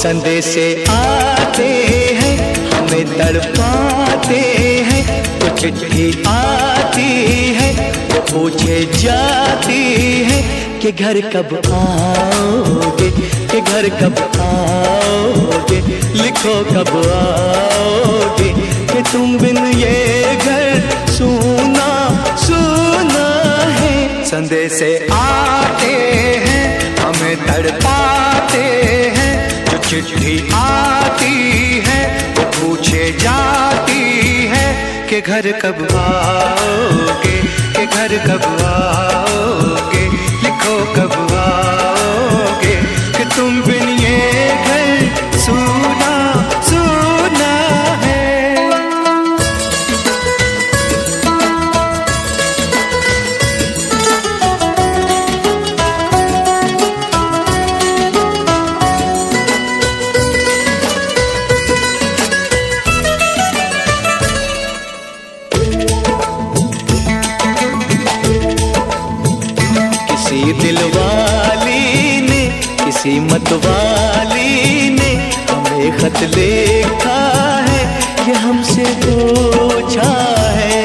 संदेशे आते हैं हमें तड़पाते हैं, तो चिट्ठी आती है वो पूछे जाती है कि घर कब आओगे, कि घर कब आओगे, लिखो कब आओगे, कि तुम बिन ये घर सूना सूना है। संदेशे आते हैं हमें तड़पाते हैं, जो चिट्ठी आती है वो पूछे जाती है कि घर कब आओगे, कि घर कब आओगे, लिखो कब आओगे, कि तुम बिन ये घर सूना सूना है। किसी दिलवाली ने, किसी मतवाली ने हमें खत लिखा है, ये हमसे पूछा है।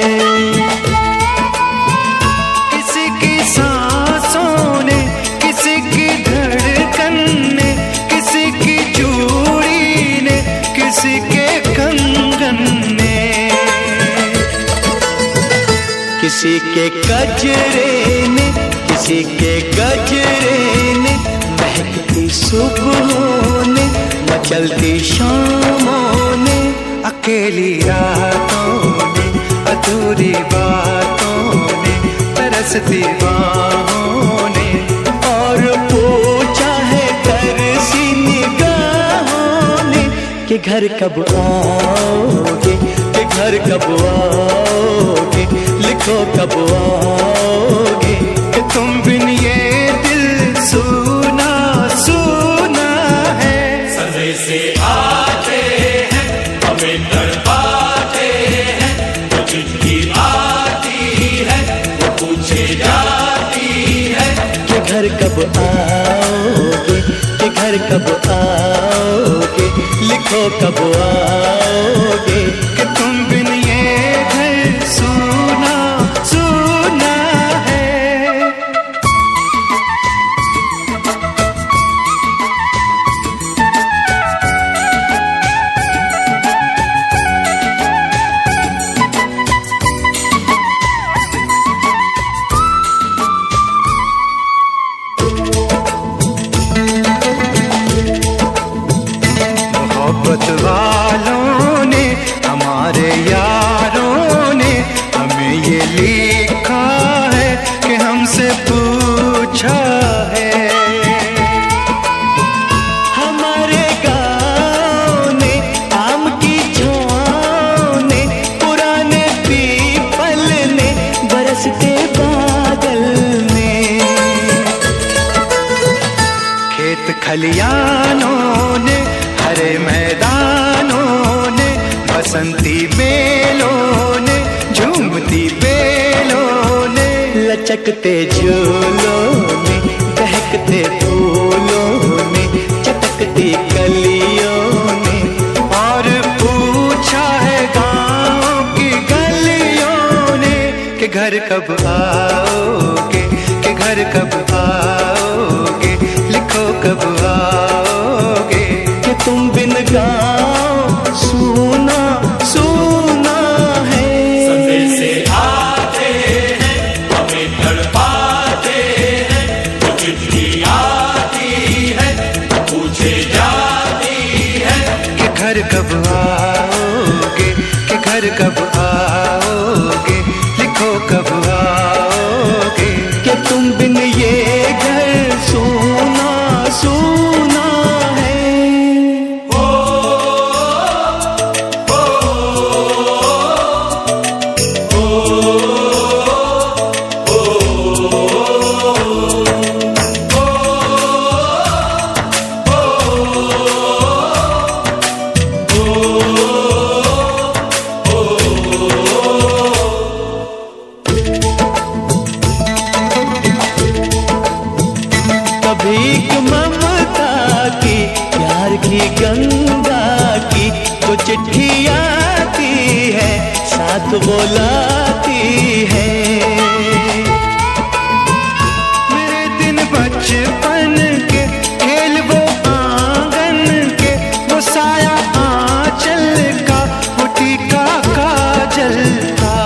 किसी की सांसों ने, किसी की धड़कन ने, किसी की चूड़ी ने, किसी के कंगन ने, किसी के गजरे ने, किसी के गजरे ने, महकती सुबहों ने, मचलती शामों ने, अकेली रातों ने, अधूरी बातों ने, तरसती बाहों ने, और पूछा है तरसी निगाहों ने कि घर कब आओगे, कि घर कब आओगे, लिखो कब आओगे, कि तुम बिन ये दिल सूना सूना है। संदेशे आते हैं हमें तड़पाते हैं, तो चिट्ठी आती है वो पूछे जाती है कि घर कब आओगे, कि घर कब आओगे, लिखो कब आओगे, कि तुम बिन ये घर सूना सूना है। मोहब्बत वालों ने, हमारे यारों ने हमें ये लिखा है कि हमसे पूछा है। हमारे गाँव ने, आम की छाँव ने, पुराने पीपल ने, बरसते बादल ने, खेत खलियानों ने, हरे मैदानों ने, बसंती बेलों ने, झूमती बेलों ने, लचकते झूलों ने, बहकते फूलों ने, चटकती कलियों ने, और पूछा है गाँव की गलियों ने कि घर कब आओगे, कि घर कब आओगे, लिखो कब आओगे, कि तुम बिन गाँव सूना सूना है। संदेशे आते हैं हमें तड़पाते हैं, तो चिट्ठी आती है पूछे जाती है कि घर कब आओगे, कि घर कब आओगे, लिखो कब आओगे, कि तुम बिन ये घर सूना सूना ही गंगा की जो चिट्ठी आती है साथ वो लाती है। मेरे दिन बचपन के खेल वो आंगन के, वो साया आंचल का, वो टीका काजल का,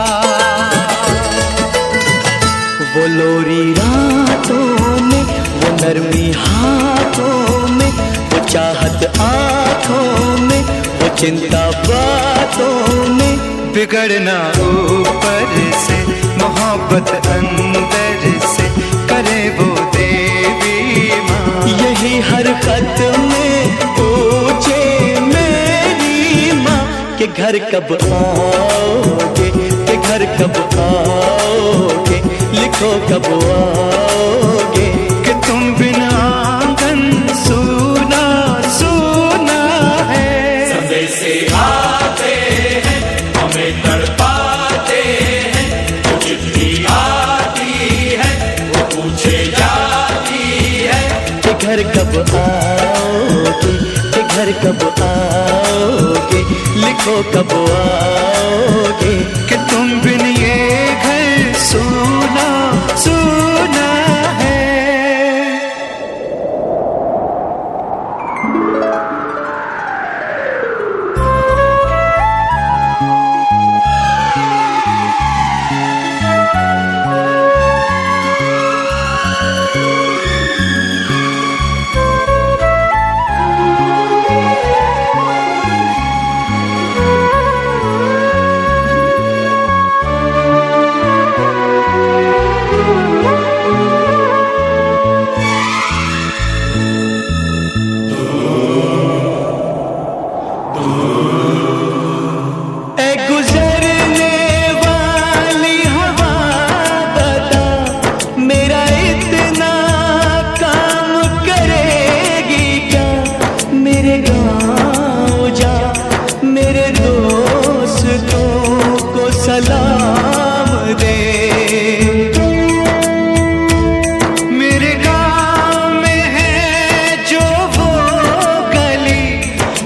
वो लोरी रातों में, वो नरमी हाथों में, वो चाहत आँखों में, वो चिंता बातों में। बिगड़ना ऊपर से मोहब्बत अंदर से करे वो देवी माँ। यही हर खत में पूछे मेरी माँ कि घर कब आओगे, कि घर कब आओगे, लिखो कब आओगे। कि तुम बिना आंगन सूना सूना है। संदेशे आते हैं हमें तड़पाते हैं, जो चिट्ठी आती है वो पूछे जाती है कि घर कब आओगे, कि घर कब आओगे, लिखो कब आओगे। कि तुम बिन ये घर सूना सूना है। सलाम दे। मेरे गाँव में है जो वो गली,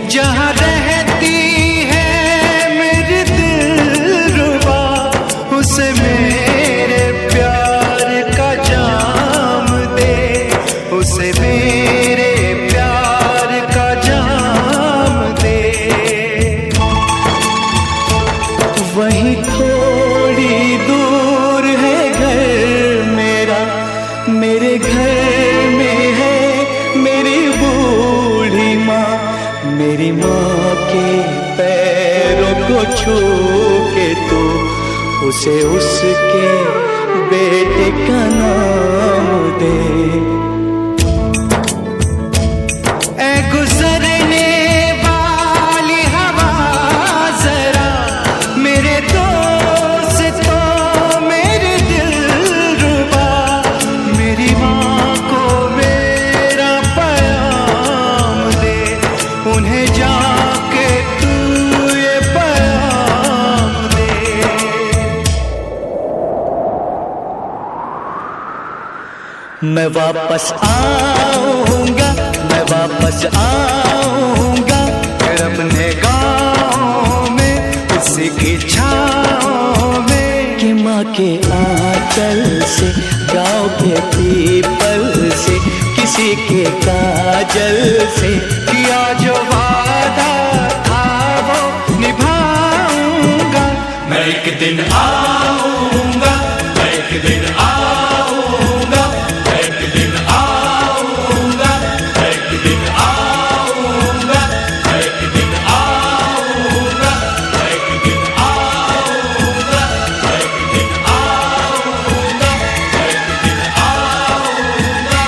जहाँ रहती है मेरी दिलरुबा, उसे मेरे प्यार का जाम दे, उसे मेरे प्यार का जाम दे। वहीं थोड़ी दूर है घर मेरा, मेरे घर में है मेरी बूढ़ी माँ। मेरी माँ के पैरों को छू के तो उसे उसके बेटे का नाम दे। ऐ गुजरने वाली हवा जरा, मेरे दोस्तों मेरे दिलरुबा, मेरी माँ को मेरा पैगाम दे, उन्हें जाके तू ये पैगाम दे। मैं वापस आऊंगा, मैं वापस आऊंगा, फिर अपने गाँव में उसी की छाँव में। कि माँ के आंचल से, गाँव के पीपल से, किसी के काजल से किया जो वादा था वो निभाऊंगा। मैं एक दिन आऊंगा, मैं एक दिन आऊंगा, मैं एक दिन आऊंगा, मैं एक दिन आऊंगा, मैं एक दिन आऊंगा, मैं एक दिन आऊंगा, मैं एक दिन आऊंगा, मैं एक दिन आऊंगा।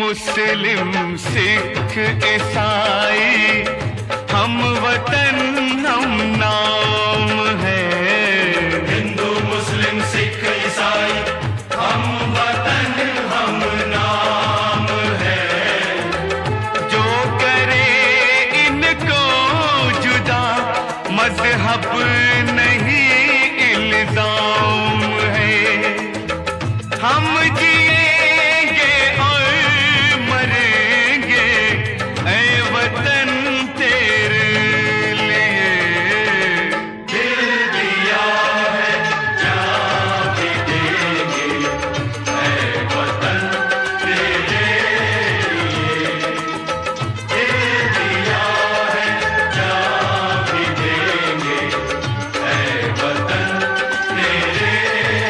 मुस्लिम सिख ईसाई हम वतन हम नाम है। हिंदू मुस्लिम सिख ईसाई हम वतन हम नाम है। जो करे इनको जुदा मजहब नहीं इल्जाम है। हम जिएंगे और मरेंगे ऐ वतन तेरे लिए। दिल दिया है जान भी देंगे ऐ वतन तेरे लिए। दिल दिया है जान भी देंगे ऐ वतन तेरे लिए।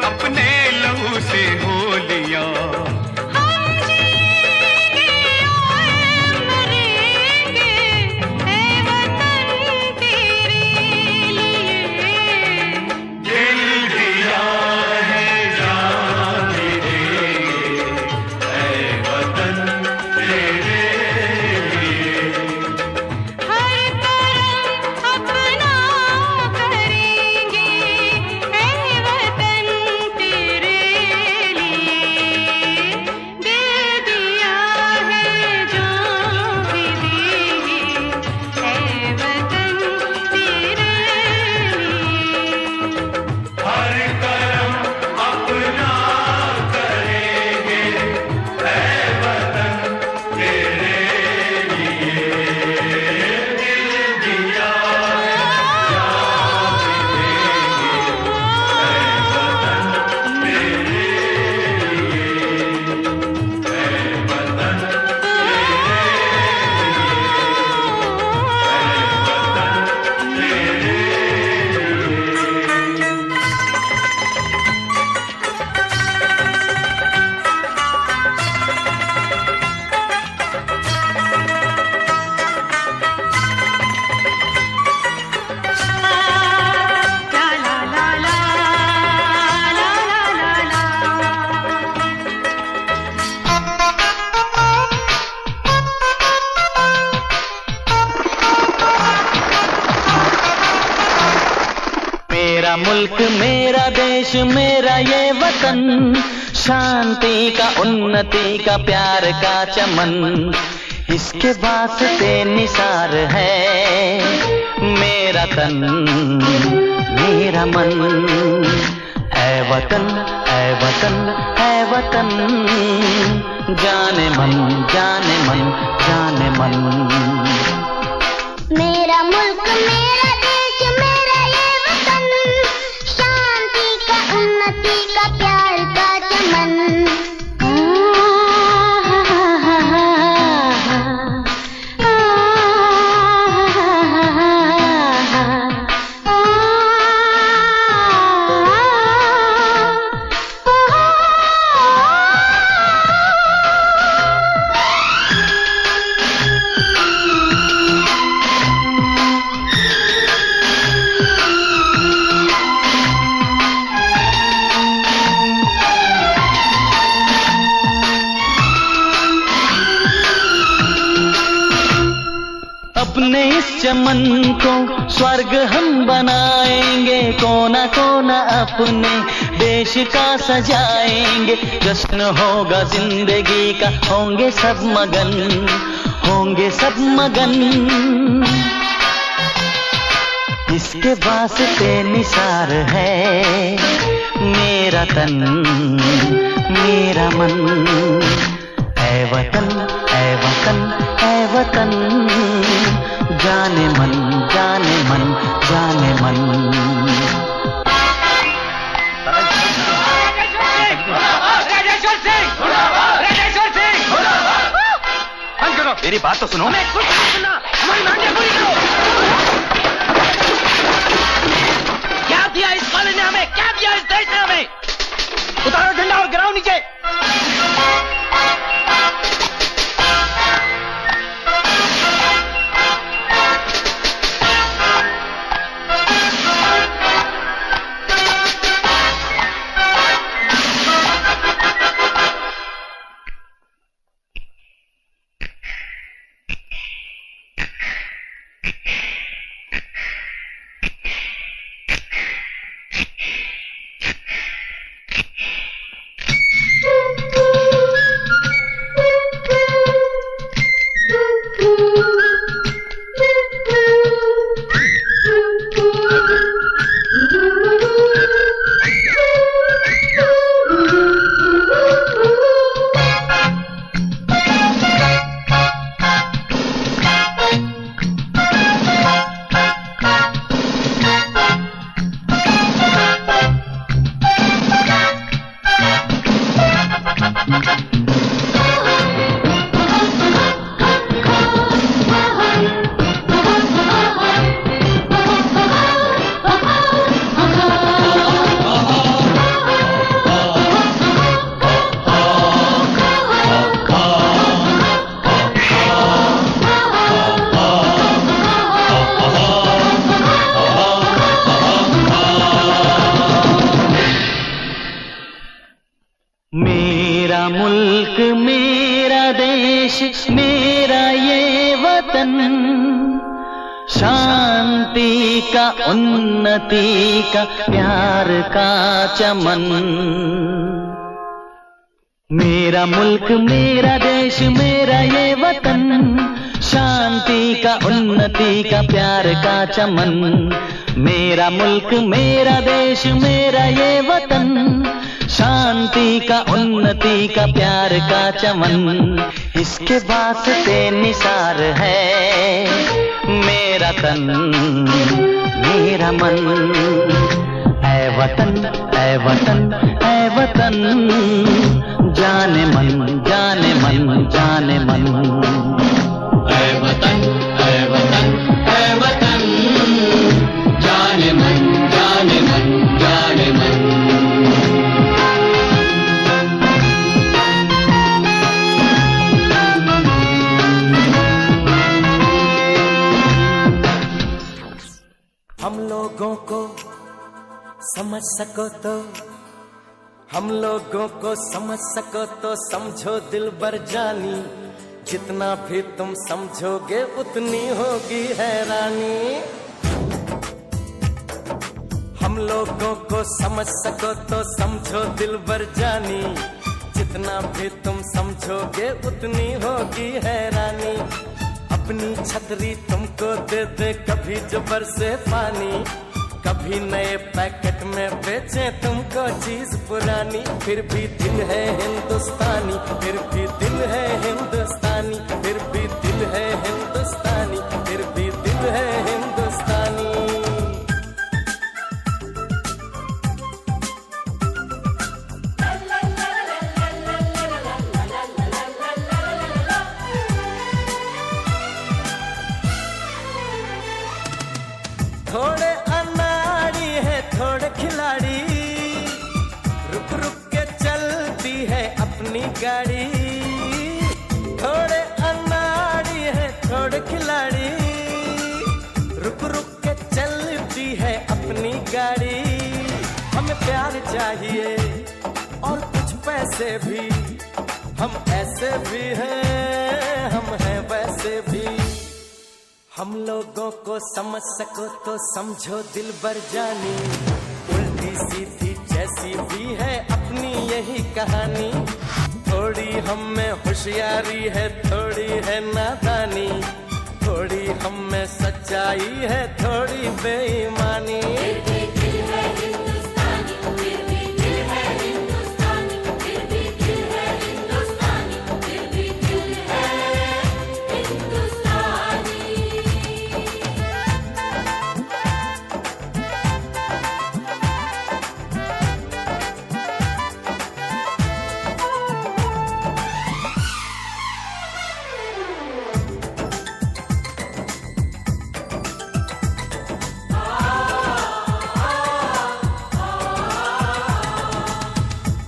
अपने लहू से होलियां मेरा मुल्क मेरा देश मेरा ये वतन, शांति का उन्नति का प्यार का चमन, इसके वास्ते निसार है मेरा तन मेरा मन। ऐ वतन ऐ वतन ऐ वतन, जाने मन जाने मन जाने मन। मेरा मुल्क मेरा देश मेरा ये वतन, शांति का उन्नति का प्यार का चमन। इस चमन को स्वर्ग हम बनाएंगे, कोना कोना अपने देश का सजाएंगे। जश्न होगा जिंदगी का, होंगे सब मगन, होंगे सब मगन। इसके वास्ते निसार है मेरा तन मेरा मन। ऐ वतन ऐ वतन ऐ वतन, जाने मन जाने मन जाने मन। बंद करो, मेरी बात तो सुनो। कुछ नहीं सुनना, हमारी मांगे पूरी करो। क्या दिया इस कॉलेज ने हमें, क्या दिया इस देश ने हमें? उतारो झंडा और गिराओ नीचे। मेरा मुल्क मेरा देश मेरा ये वतन, शांति का उन्नति का प्यार का चमन। मेरा मुल्क मेरा देश मेरा ये वतन, शांति का उन्नति का प्यार का चमन। मेरा मुल्क मेरा देश मेरा ये वतन, शांति का उन्नति का प्यार का चमन। इसके वास्ते निसार है मेरा तन मेरा मन। ऐ वतन ऐ वतन ऐ वतन, जाने मन जाने मन जाने मन। ऐ वतन ऐ वतन ऐ वतन, जाने मन जाने मन जाने मन। हम लोगों को समझ सको तो, हम लोगों को समझ सको तो समझो दिलबर जानी। जितना भी तुम समझोगे उतनी होगी हैरानी। हम लोगों को समझ सको तो समझो दिलबर जानी। जितना भी तुम समझोगे उतनी होगी हैरानी। अपनी छतरी तुमको दे दे कभी जो बरसे पानी, कभी नए पैकेट में बेचे तुमको चीज पुरानी। फिर भी दिल है हिंदुस्तानी, फिर भी दिल है हिंदुस्तानी, फिर भी दिल है हिंदुस्तानी, फिर भी दिल है हिंदुस्तानी। थोड़े अनाड़ी है थोड़े खिलाड़ी, रुक रुक के चलती है अपनी गाड़ी। थोड़े अनाड़ी है थोड़े खिलाड़ी, रुक रुक के चलती है अपनी गाड़ी। हमें प्यार चाहिए और कुछ पैसे भी, हम ऐसे भी हैं हम हैं वैसे भी। हम लोगों को समझ सको तो समझो दिलबर जानी, उल्टी सीधी जैसी भी है अपनी यही कहानी। थोड़ी हम में होशियारी है, थोड़ी है नादानी, थोड़ी हम में सच्चाई है, थोड़ी बेईमानी।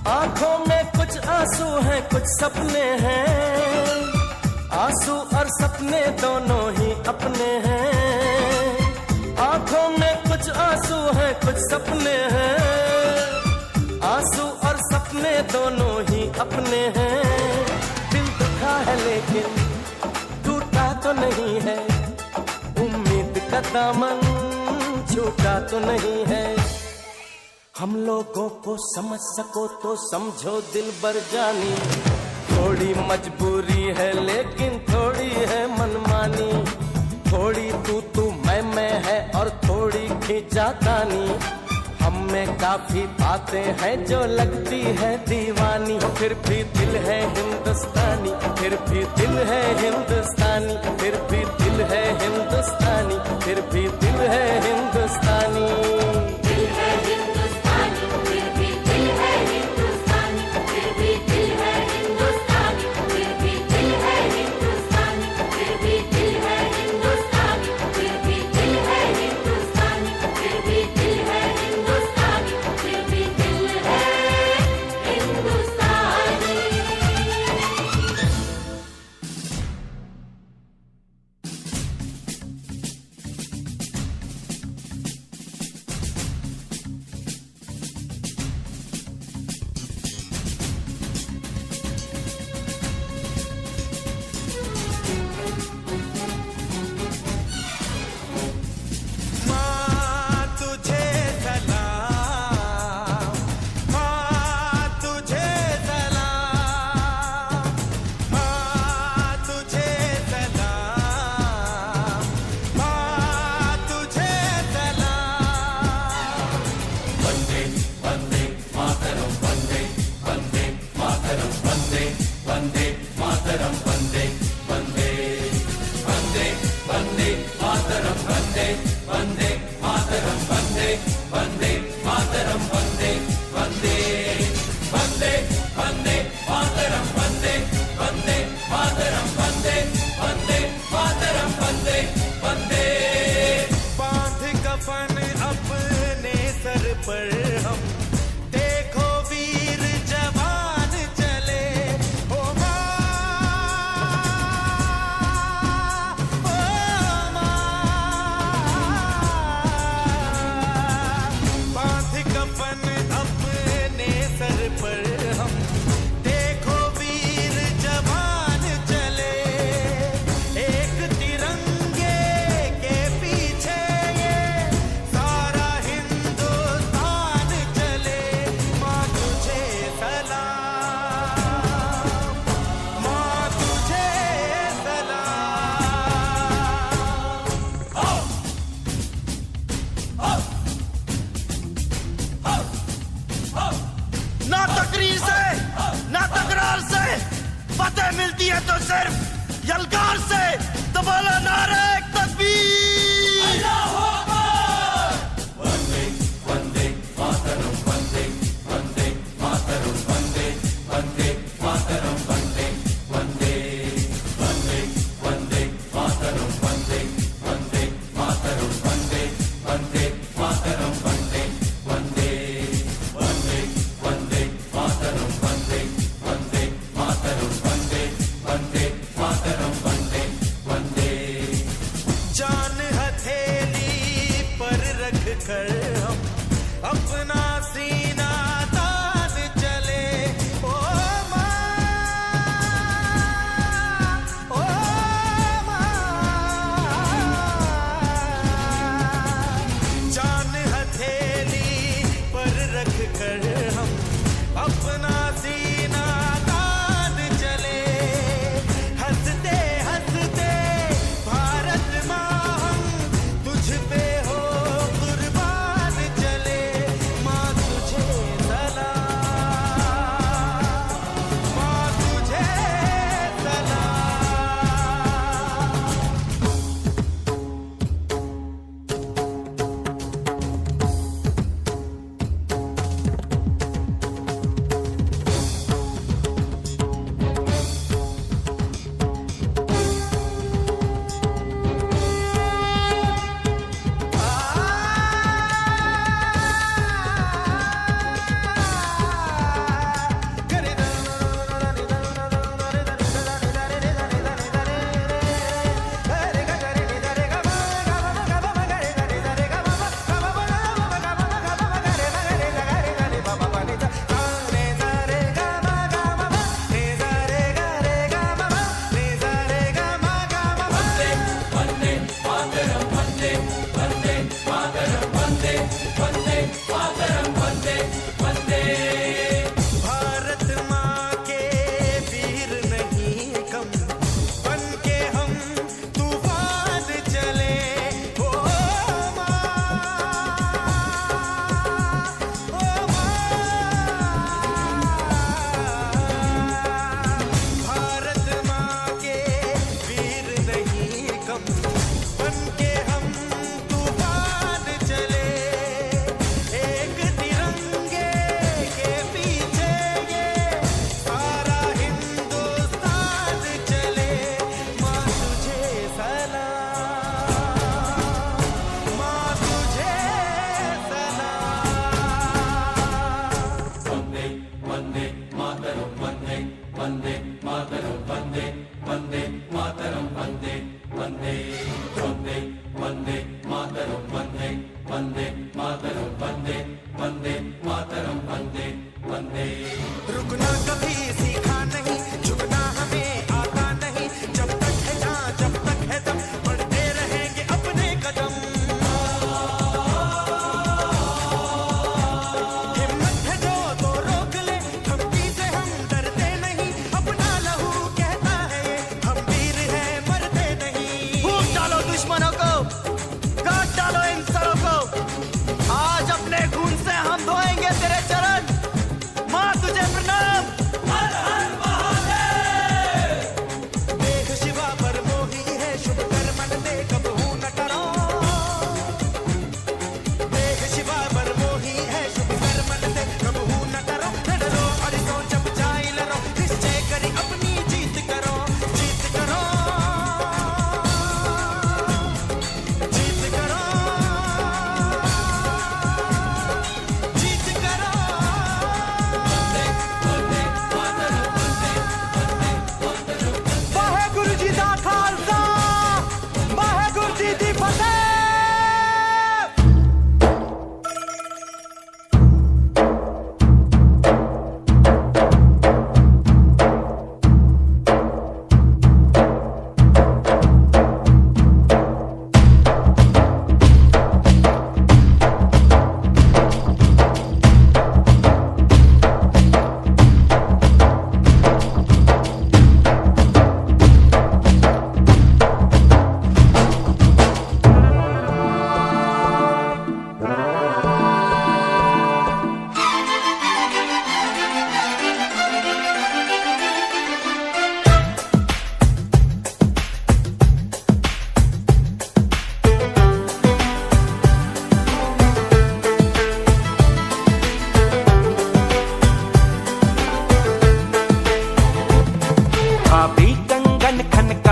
आंखों में कुछ आंसू हैं, कुछ सपने हैं, आंसू और सपने दोनों ही अपने हैं। आंखों में कुछ आंसू हैं, कुछ सपने हैं, आंसू और सपने दोनों ही अपने हैं। दिल दुखा है लेकिन टूटा तो नहीं है, उम्मीद का दामन छूटा तो नहीं है। हम लोगों को समझ सको तो समझो दिलबर जानी, थोड़ी मजबूरी है लेकिन थोड़ी है मनमानी, थोड़ी तू मैं है और थोड़ी खींचातानी। हम में काफी बातें हैं जो लगती है दीवानी, फिर भी दिल है हिंदुस्तानी, फिर भी दिल है हिंदुस्तानी, फिर भी दिल है हिंदुस्तानी, फिर भी दिल है हिंदुस्तानी। मिलती है तो सिर्फ यलगार से। तो बोलो नारे तकबीर। वंदे वंदे मातरम, वंदे वंदे मातरम, वंदे वंदे मातरम, वंदे वंदे वंदे वंदे मातरम, वंदे वंदे मातरम, वंदे वंदे मातरम, वंदे वंदे वंदे वंदे मातरम, वंदे वंदे मातरम, वंदे वंदे मातरम, वंदे वंदे। जान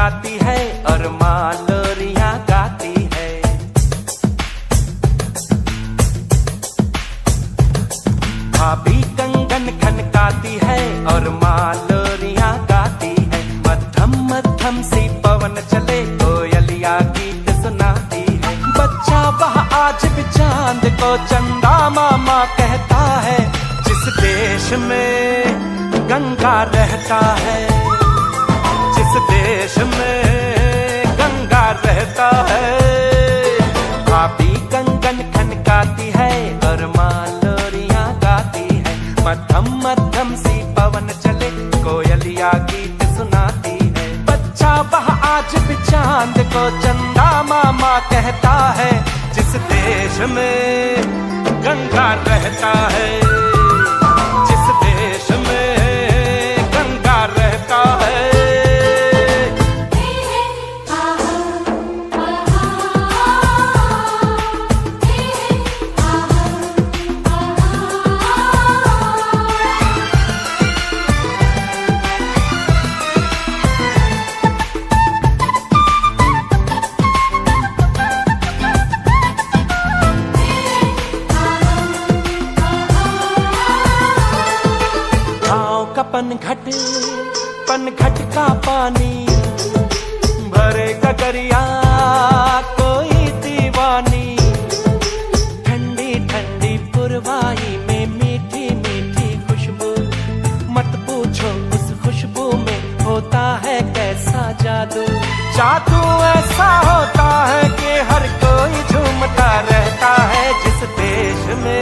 खनकाती है और माँ लोरियां गाती है। भाभी कंगन खनकाती है और माँ लोरियां गाती है। मध्यम मध्यम सी पवन चले कोयलिया गीत सुनाती है। बच्चा वह आज भी चांद को चंदा मामा कहता है। जिस देश में गंगा रहता है, जिस देश में गंगा रहता है। भाभी कंगन खनकाती है और माँ लोरियां गाती है। मध्यम मध्यम सी पवन चले कोयलिया गीत सुनाती है। बच्चा वह आज भी चांद को चंदा मामा कहता है। जिस देश में गंगा रहता है, जिस देश में गंगा रहता है। पनघट का पानी भरे गगरिया कोई दीवानी। ठंडी ठंडी पुरवाई में मीठी मीठी खुशबू। मत पूछो उस खुशबू में होता है कैसा जादू। जादू ऐसा होता है कि हर कोई झूमता रहता है। जिस देश में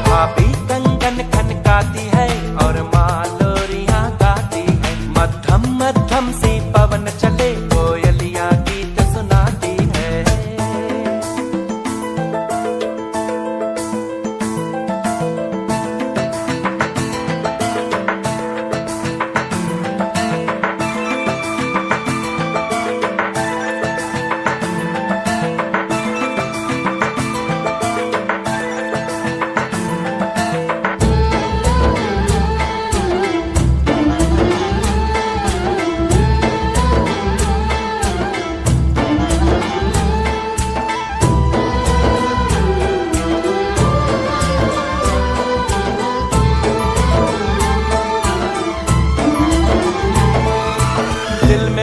भाभी कंगन खनकाती है और माँ लोरियां गाती है। मध्यम मध्यम सी पवन चले कोयलिया गीत सुनाती है।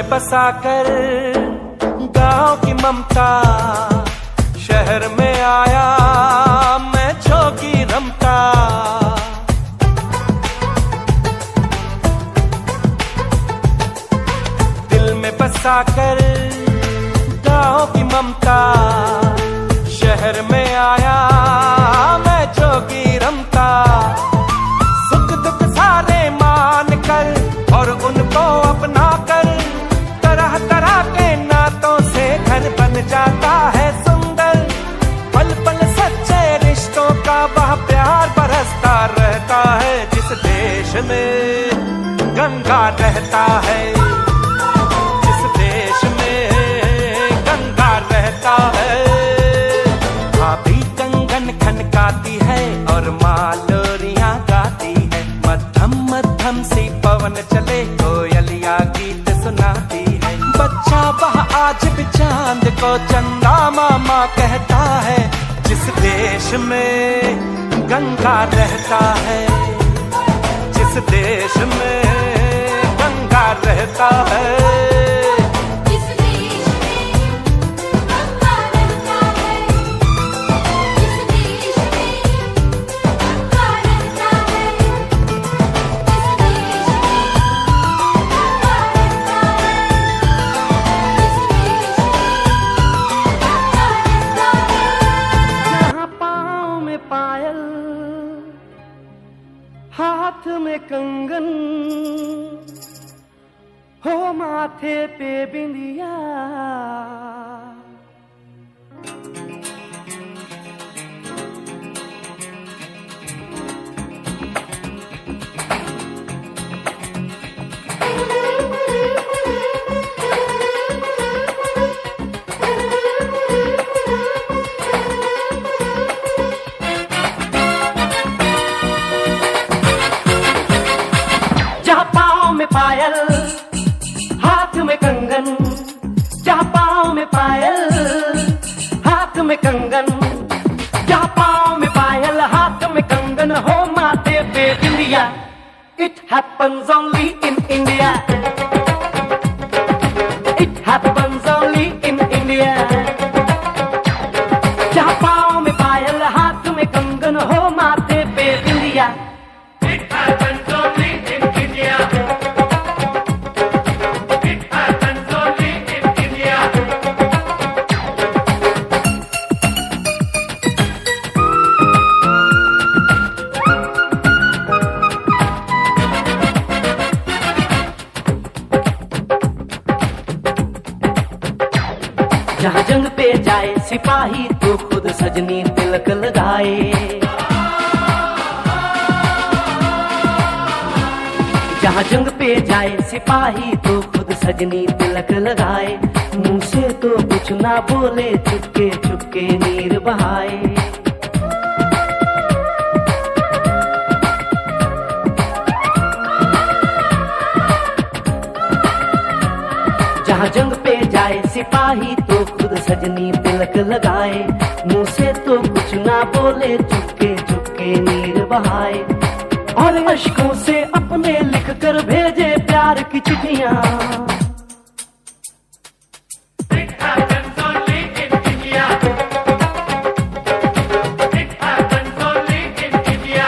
बसाकर गांव की ममता शहर में आया मैं जोगी रमता। दिल में बसाकर गांव की ममता शहर में आया मैं जोगी रमता। सुख दुख सारे मान कर और उनको अपना कर तरह तरह के नातों से घर बन जाता है सुंदर। पल पल सच्चे रिश्तों का वह प्यार बरसता रहता है। जिस देश में गंगा रहता है, जिस देश में गंगा रहता है। भाभी कंगन खनकाती है और माँ लोरियां गाती है। मध्यम मध्यम सी पवन चले कोयलिया गीत सुनाती है। बच्चा वह आज भी चांद को चंदा मामा कहता है। जिस देश में गंगा रहता है, जिस देश में गंगा रहता है। हाथ में कंगन हो माथे कंगन, जहाँ पाँव में पायल हाथ में कंगन हो माथे पे बिंदिया। It happens only in India. It happens only in India. जहाँ पाँव में पायल हाथ में कंगन हो माथे पे बिंदिया। It happens only in India. It happens only in India. जहाँ जंग पे जाए सिपाही तो खुद सजनी तिलक लगाए। जहाँ जंग पे जाए सिपाही तो खुद सजनी तिलक लगाए। मुंह से तो कुछ ना बोले, चुपके चुपके नीर बहाए। जहाँ जंग पे जाए सिपाही तो खुद सजनी तिलक लगाए। मुंह से तो कुछ ना बोले, चुपके चुपके नीर बहाए। और अश्कों से अपने लिख कर भेजे प्यार की चिट्ठियां। It happens only in India. It happens only in India.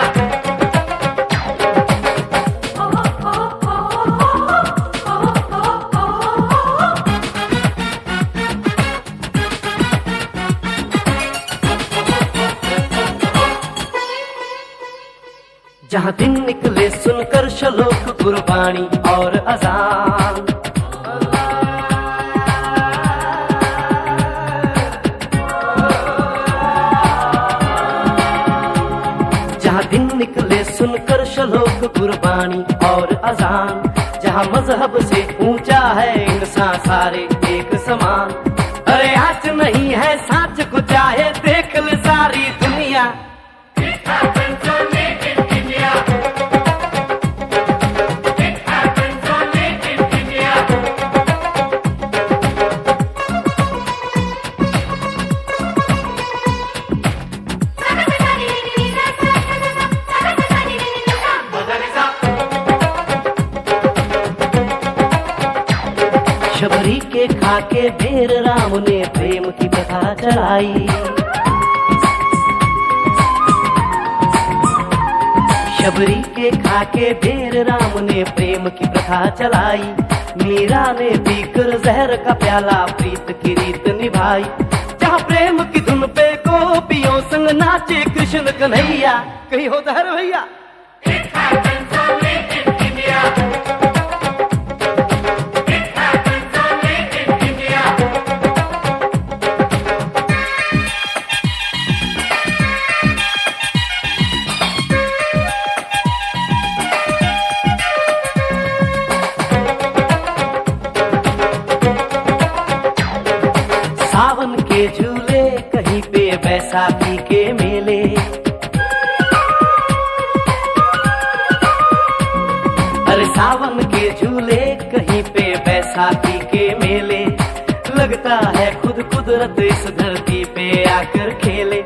जहाँ दिन निकले सुनकर श्लोक गुरबाणी और अजान। जहाँ दिन निकले सुनकर श्लोक गुरबाणी और अजान। जहाँ मजहब से ऊंचा है इंसान सारे एक समान। अरे आज नहीं है साच को चाहे देख ले सारी दुनिया। It happens only in India. It happens only in India. Shabari के खाके बेर राम ने प्रेम की कथा चलाई। शबरी के खाके बेर राम ने प्रेम की प्रथा चलाई। मीरा ने पीकर जहर का प्याला प्रीत की रीत निभाई। जहाँ प्रेम की धुन पे गोपियों संग नाचे कृष्ण कन्हैया। कहीं होता है भैया। It happens only in India. It happens only in India. सावन के झूले कहीं पे बैसाखी के मेले। अरे सावन के झूले कहीं पे बैसाखी के मेले। लगता है खुद कुदरत इस धरती पे आकर खेले।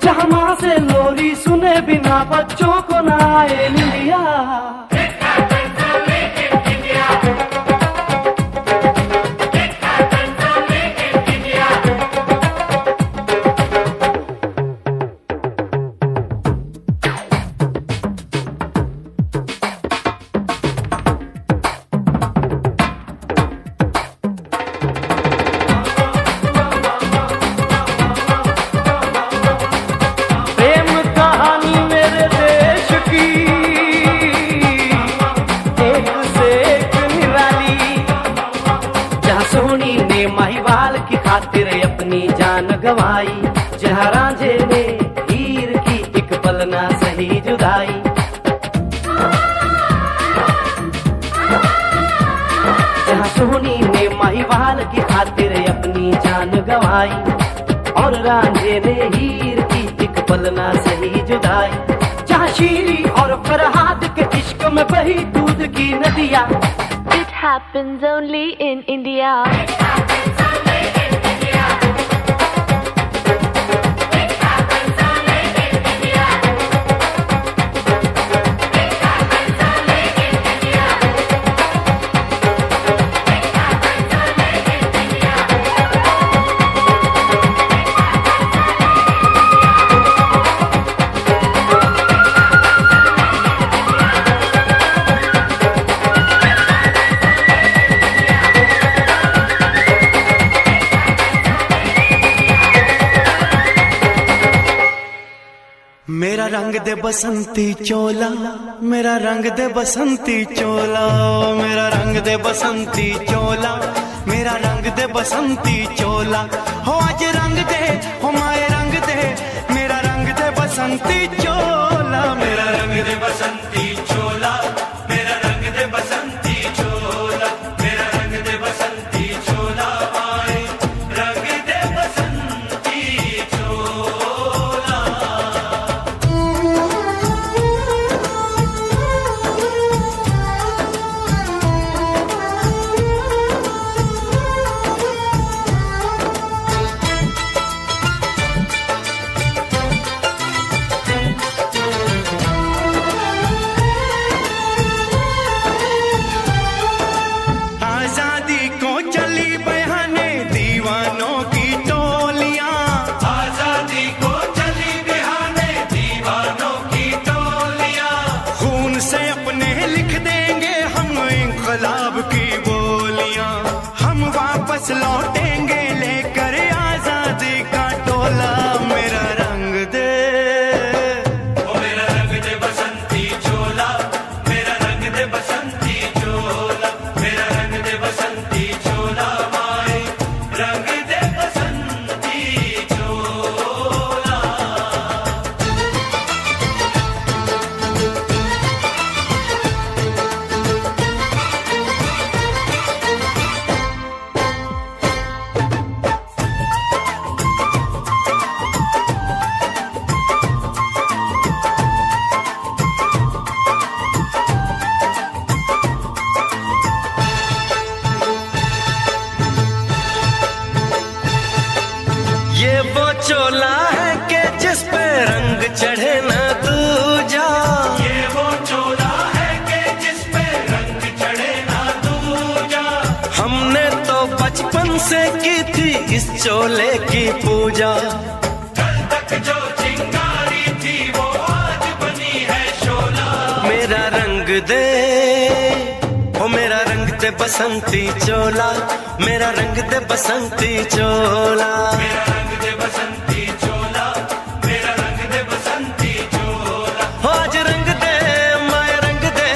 जहाँ माँ से लोरी सुने बिना बच्चों को ना आए निंदिया। It happens only in India. It happens only in India. प्रेम कहानी मेरे देश की एक से एक निराली। जहाँ सोनी ने महिवाल की खातिर अपनी जान गवाई। जहाँ रांझे ने हीर की एक पल ना सही जुदाई। जहाँ सोनी ने महिवाल की खातिर अपनी जान गवाई। और रांझे ने हीर की एक पल ना सही जुदाई। जहाँ शीरी और फरहाद के इश्क में बही दूध की नदियाँ। It happens only in India. It happens only in India. मेरा रंग दे बसंती चोला, मेरा रंग दे बसंती चोला, मेरा रंग दे बसंती चोला, मेरा रंग दे बसंती चोला। हो आज रंग दे, हो माए रंग दे, मेरा रंग दे बसंती चोला, मेरा रंग दे बसंती चोला, मेरा रंग दे बसंती चोला, मेरा रंग दे बसंती चोला, माए रंग दे बसंती चोला। आजादी को चली बहाने दीवानों की टोलियां, आजादी को चली बहाने दीवानों की टोलियां, खून से अपने लिख देंगे हम इंकलाब की बोलियां, हम वापस लौटेंगे लेकर आजादी का टोला। मेरा रंग दे, ओ मेरा रंग दे बसंती चोला, मेरा रंग दे बसंती चोला, मेरा रंग दे बसंती चोला, माए रंग दे बसंती चोला। ये वो चोला है कि जिस पे रंग चढ़े ना दूजा, ये वो चोला है कि जिस पे रंग चढ़े ना दूजा। हमने तो बचपन से की थी इस चोले की पूजा, कल तक जो चिंगारी थी वो आज बनी है शोला। मेरा रंग दे, ओ मेरा रंग दे बसंती चोला, मेरा रंग दे बसंती चोला, मेरा रंग दे बसंती चोला, मेरा रंग दे बसंती चोला। हो आज रंग दे, माया रंग दे,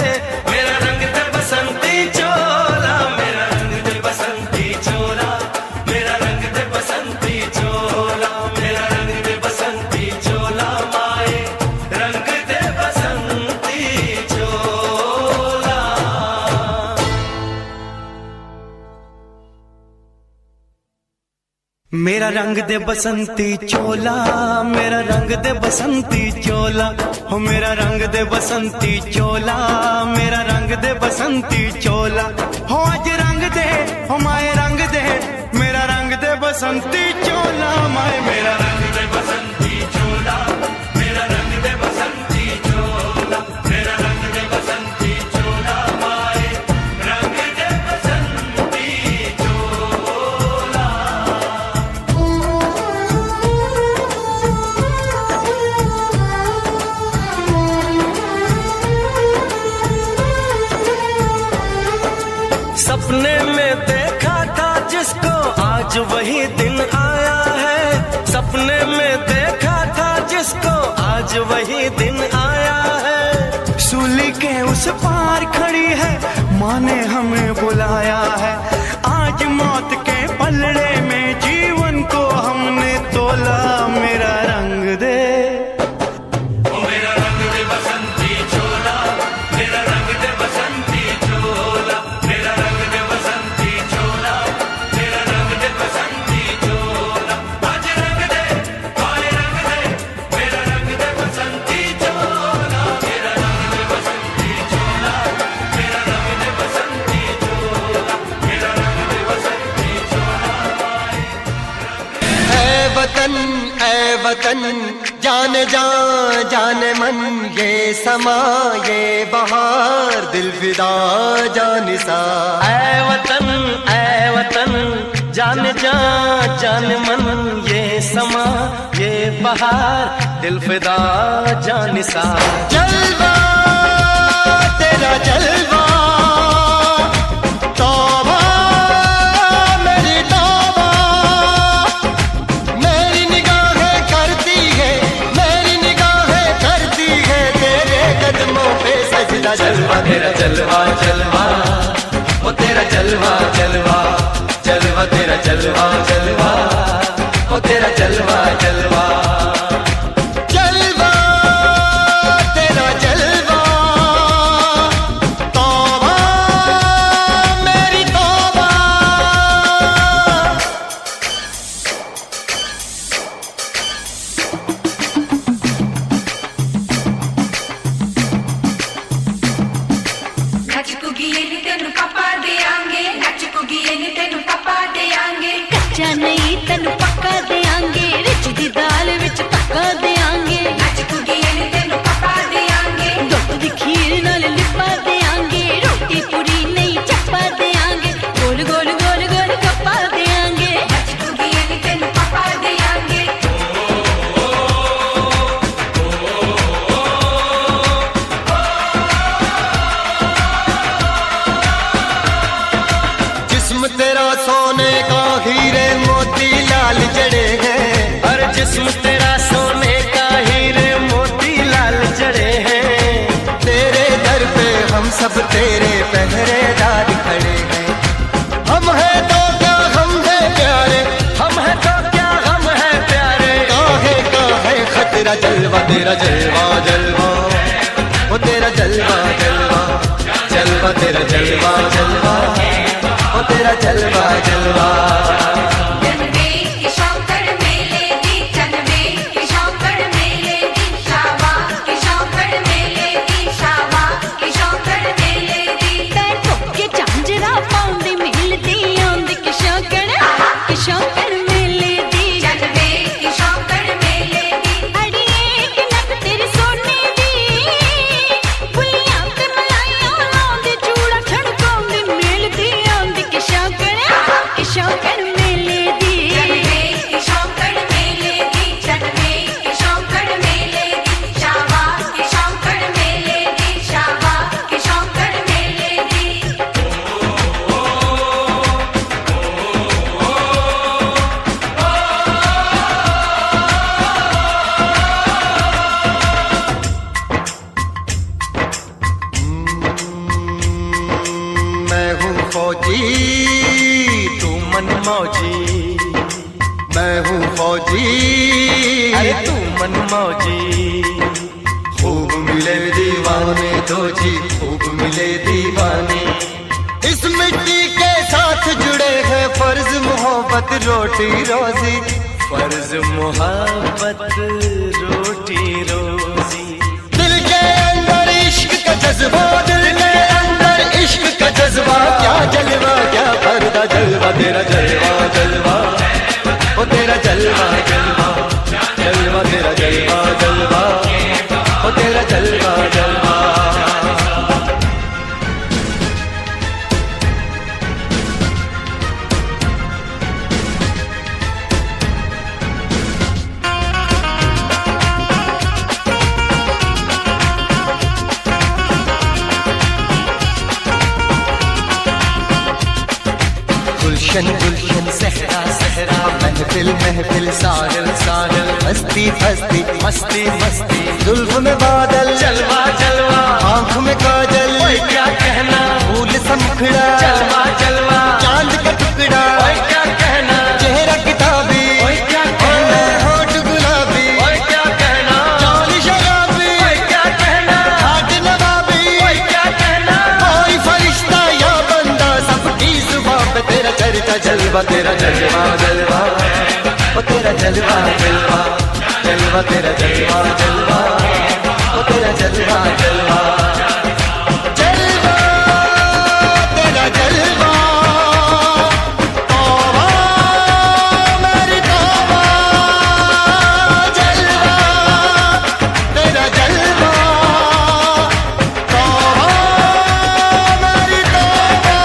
मेरा रंग दे बसंती चोला, मेरा रंग दे बसंती चोला, मेरा रंग दे बसंती चोला, मेरा रंग दे बसंती चोला, माए रंग दे बसंती चोला। मेरा रंग दे बसंती चोला, मेरा रंग दे बसंती चोला, हो मेरा रंग दे बसंती चोला, मेरा रंग दे बसंती चोला। हो आज रंग दे, हो माए रंग दे, मेरा रंग दे बसंती चोला, माए मेरा रंग दे बसंती चोला, मेरा रंग दे बसंती चोला, मेरा रंग दे बसंती चोला, माए रंग दे बसंती चोला। सपने में देखा था जिसको आज वही दिन आया है, सपने में देखा था जिसको आज वही दिन आया है। सूली के उस पार खड़ी है, माँ ने हमें बुलाया है, आज मौत के पलड़े में जीवन को हमने तोला। मेरा रंग दे, ओ मेरा रंग दे बसंती चोला, मेरा रंग दे बसंती चोला, मेरा रंग दे बसंती चोला, मेरा रंग दे बसंती चोला। आज रंग दे, माए रंग दे, मेरा रंग दे बसंती चोला, मेरा रंग दे बसंती चोला, मेरा रंग दे बसंती चोला, मेरा रंग दे बसंती चोला। ऐ वतन जान जान मन, ये समा ये बहार दिल फिदा जानिसा। ऐ वतन जान जान मन, ये समा ये बहार दिल फिदा जानिसा। जलवा तेरा जलवा, तौबा मेरी तौबा, मेरी निगाहें करती है, मेरी निगाहें करती जलवा जलवा, ओ तेरा जलवा जलवा, जलवा तेरा जलवा जलवा, ओ तेरा जलवा जलवा। जलवा तेरा जलवा, तौबा मेरी तौबा। कच्चा नहीं तेनू पक्का देंगे, रिच दी दाल विच तक्का देंगे, दुध दी खीर नाल लिपा देंगे, रोटी पूरी नहीं चप्पा देंगे, गोल गोल गोल गोल गप्पा देंगे। जिस्म तेरा सोने का हीरे मोती लाल जड़े हैं, हर जिस्म तेरा सोने का हीरे मोती लाल जड़े हैं। तेरे दर पे हम सब तेरे पहरेदार खड़े हैं। हम हैं तो क्या हम हैं प्यारे, हम है तो क्या हम है प्यारे, काहे काहे खतरा। जलवा तेरा जलवा जलवा, ओ तेरा जलवा जलवा, जलवा तेरा जलवा जलवा, ओ तेरा जलवा जलवा। फौजी तू मन मौजी, मैं हूँ फौजी, अरे तू मन मौजी। खूब मिले दीवाने दो जी, खूब मिले दीवाने। इस मिट्टी के साथ जुड़े हैं फर्ज मोहब्बत रोटी रोजी, फर्ज मोहब्बत रोटी रोजी। दिल के अंदर इश्क का जज्बा, दिल के अंदर इश्क का जज्बा। क्या जलवा क्या पर्दा, जलवा तेरा जलवा जलवा, ओ तेरा जलवा जलवा, जलवा तेरा जलवा जलवा, ओ तेरा जलवा जलवा। गुलशन गुलशन सहरा सहरा, महफिल महफिल साहिल साहिल, मस्ती मस्ती मस्ती मस्ती, जुल्फ में बादल, जलवा जलवा, आँख में काजल, ओए क्या कहना, फूल समखड़ा, जलवा जलवा, चांद का टुकड़ा, ओए क्या कहना, चेहरा किताबी, ओए क्या कहना, होठ गुलाबी, ओए क्या कहना, चाल शराबी, ओए क्या कहना, हाथ नवाबी, ओए क्या कहना, कोई फरिश्ता या बंदा, सबकी जुबां पे तेरा चर्चा। जलवा तेरा जलवा जलवा, ओ तेरा जलवा जलवा, जलवा तेरा जलवा जलवा, ओ तेरा जलवा जलवा। जलवा तेरा जलवा, तौबा मेरी तौबा। जलवा तेरा जलवा, तौबा मेरी तौबा।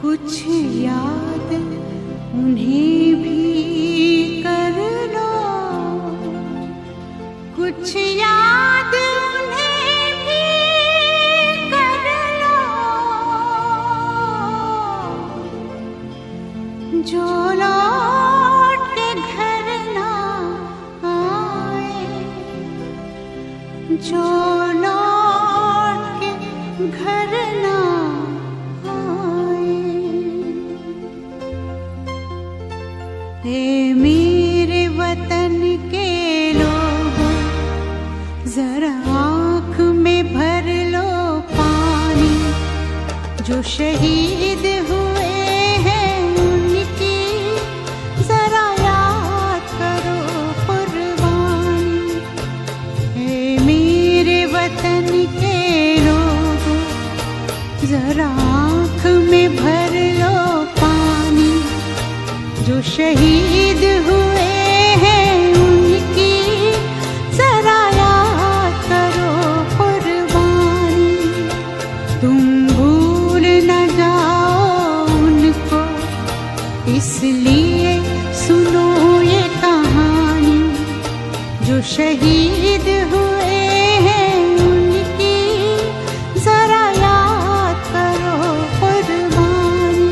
कुछ याद उन्हें भी कर लो, कुछ याद उन्हें भी कर लो, जो लौट के घर ना आए, जो लौट के घर ना आए। ए मेरे वतन के लोगों, जरा आँख में भर लो पानी, जो शहीद हुए हैं उनकी जरा याद करो कुर्बानी। ए मेरे वतन के लोगों, जरा आँख में भर लो पानी, जो शहीद हुए हैं उनकी जरा याद करो कुर्बानी। तुम भूल न जाओ उनको, इसलिए सुनो ये कहानी, जो शहीद हुए हैं उनकी जरा याद करो कुर्बानी।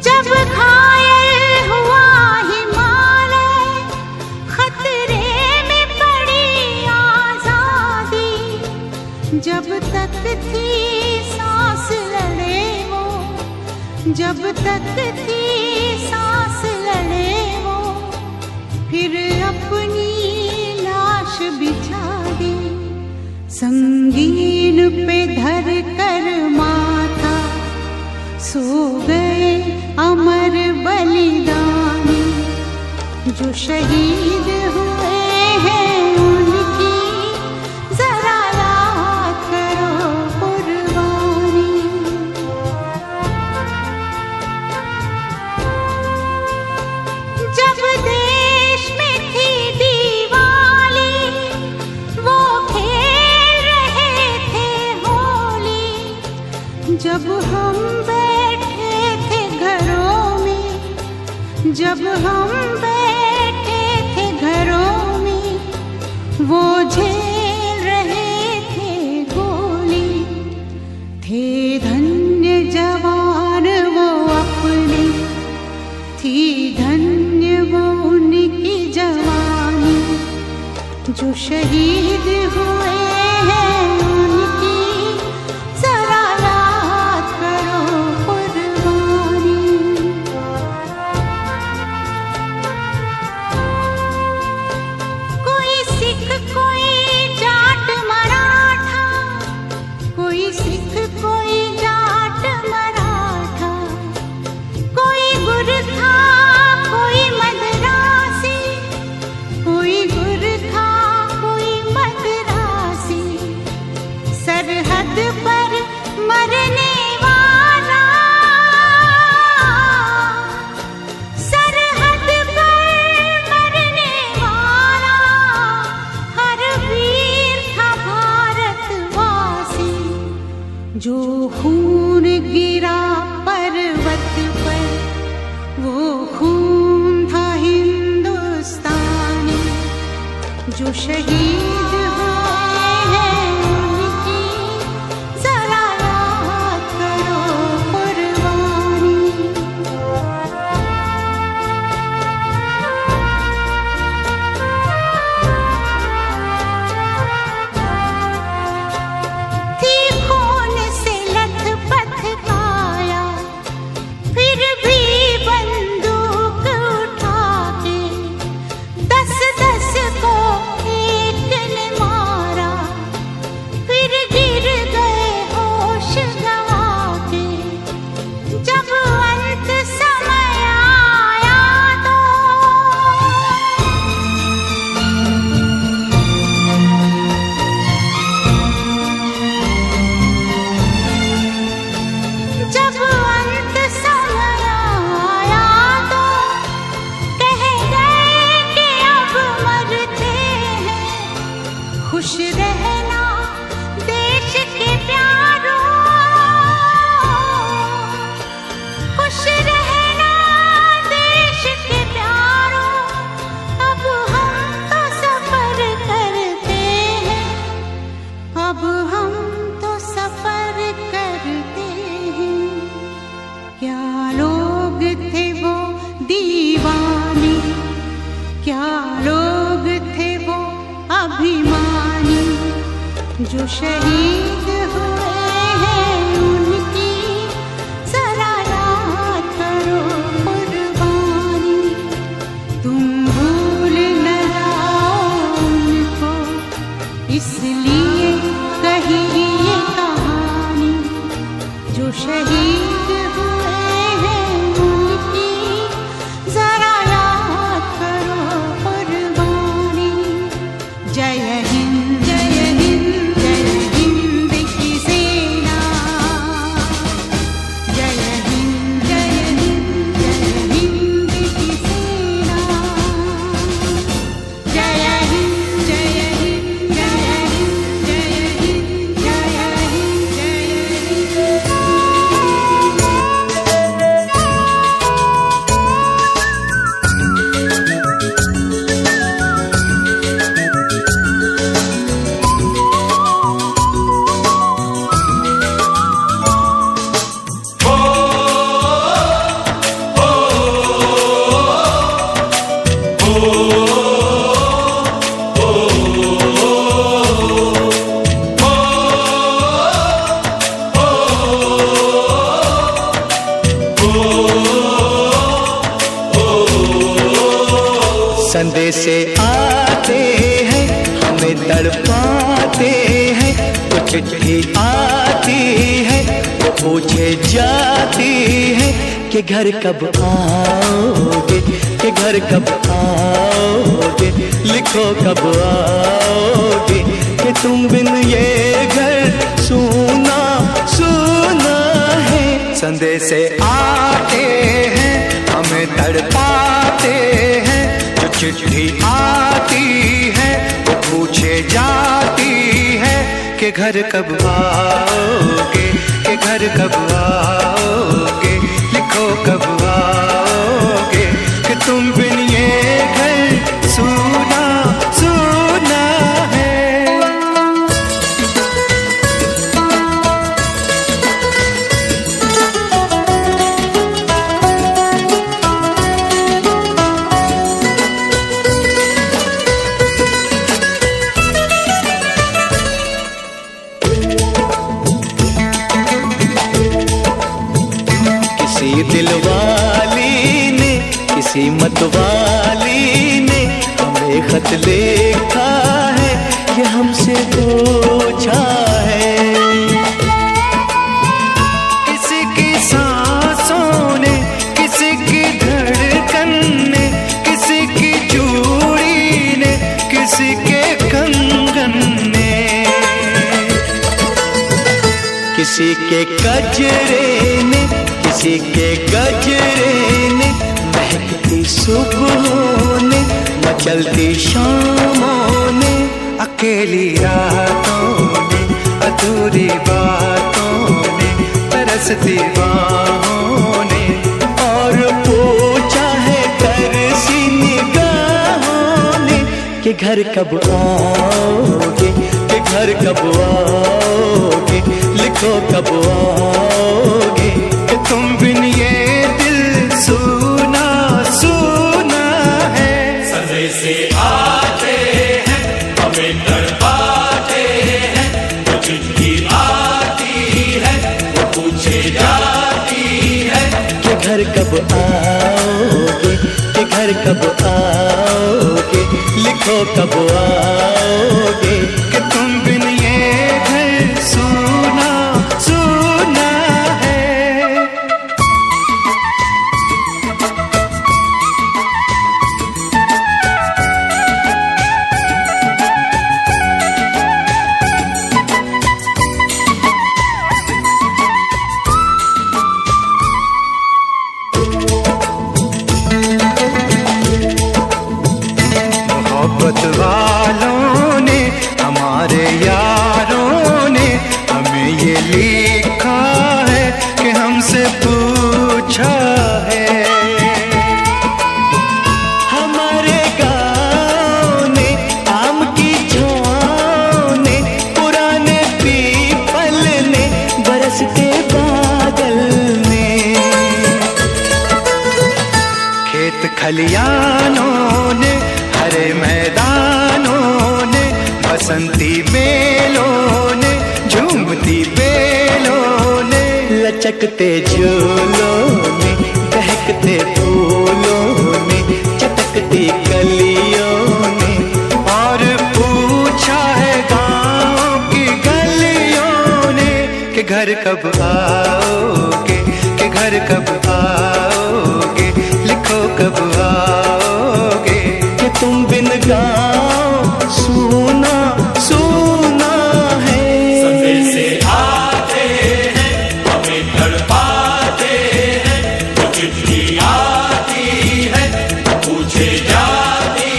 जब घायल हुआ हिमालय, खतरे में पड़ी आजादी, जब तक थी सांस लड़े वो, जब तक थी सांस लड़े वो, फिर अपनी लाश बिछा दी, संगीन पे धर कर माथा, सो गए अमर बलिदानी, जो शहीद हुए हैं उनकी जरा याद करो कुर्बानी। जब देश में थी दिवाली, वो खेल रहे थे होली, जब हम बैठे थे घरों में, जब हम बैठे थे घरों में, वो झेल रहे थे गोली। थे धन्य जवान वो अपने, थी धन्य वो उनकी जवानी, जो शहीद हुए हैं उनकी जरा याद करो कुर्बानी। कोई सिख कोई जाट मराठा, कोई सिख कोई जाट मराठा, कोई गुरखा कोई मद्रासी, कोई गुरखा कोई मद्रासी, सरहद पर मरने वाला, सरहद पर मरने वाला, हर वीर था भारतवासी, जो खून गिरा पर्वत पर, वो खून था हिंदुस्तानी, जो शहीद हुए हैं उनकी जरा याद करो कुर्बानी। थी खून से लथपथ काया, फिर भी बंदूक उठा के 10-10 को एक जो शहीद हुए हैं उनकी जरा याद करो कुर्बानी। तुम भूल न जाओ उनको, इसलिए कही ये कहानी। जो शहीद हुए हैं उनकी जरा याद करो कुर्बानी। जय हिंद जय हिंद जय हिंद की सेना। जय हिंद जय हिंद जय हिंद की सेना। जय हिंद जय हिंद जय हिंद जय हिंद जय हिंद जय हिंद। संदेशे आते हैं हमें तड़पाते हैं, तो चिट्ठी आती है वो पूछे जाती है कि घर कब आओगे, कि घर कब आओगे, लिखो कब आओगे, कि तुम बिन ये घर सूना सूना है। संदेशे आते हैं हमें तड़पाते हैं, चिट्ठी आती है वो पूछे जाती है कि घर कब आओगे, कि घर कब आओगे, लिखो कब आओगे, कि तुम बिन ये घर सूना सूना है। किसी दिलवाली ने, किसी मतवाली ने हमें खत लिखा है, ये हमसे पूछा है। किसी की सांसों ने, किसी की धड़कन ने, किसी की चूड़ी ने, किसी के कंगन ने, किसी के गजरे ने, किसी के गजरे ने, महकती सुबहों ने, मचलती शामों ने, अकेली रातों ने, अधूरी बातों ने, तरसती बाहों ने, और पूछा है तरसी निगाहों ने कि घर कब आओगे, कि घर कब आओगे, लिखो कब आओगे, कि तुम बिन ये दिल सूना सूना है। संदेशे आते हैं हमें तड़पाते हैं, वो चिट्ठी आती है वो पूछे जाती है कि घर कब आओगे, कि घर कब आओगे, लिखो कब आओगे, कि तुम बिन ये घर सूना सूना है। मोहब्बत वालों ने, हमारे यारों ने हमें ये लिखा है कि हमसे पूछा है। हमारे गाँव ने, आम की छाँव ने, पुराने पीपल ने, बरसते बादल ने, खेत खलियानों ने, हरे मैदानों ने, बसंती मेलों झूमती बेलों ने, लचकते झूलों ने, बहकते फूलों ने, चटकती कलियों ने, और पूछा है गाँव की गलियों ने कि घर कब आओगे, कि घर कब आओगे, लिखो कब आओगे, कि तुम बिन गाँव सूना सूना है। से आते हैं हमें तड़पाते हैं, वो चिट्ठी आती है पूछे जाती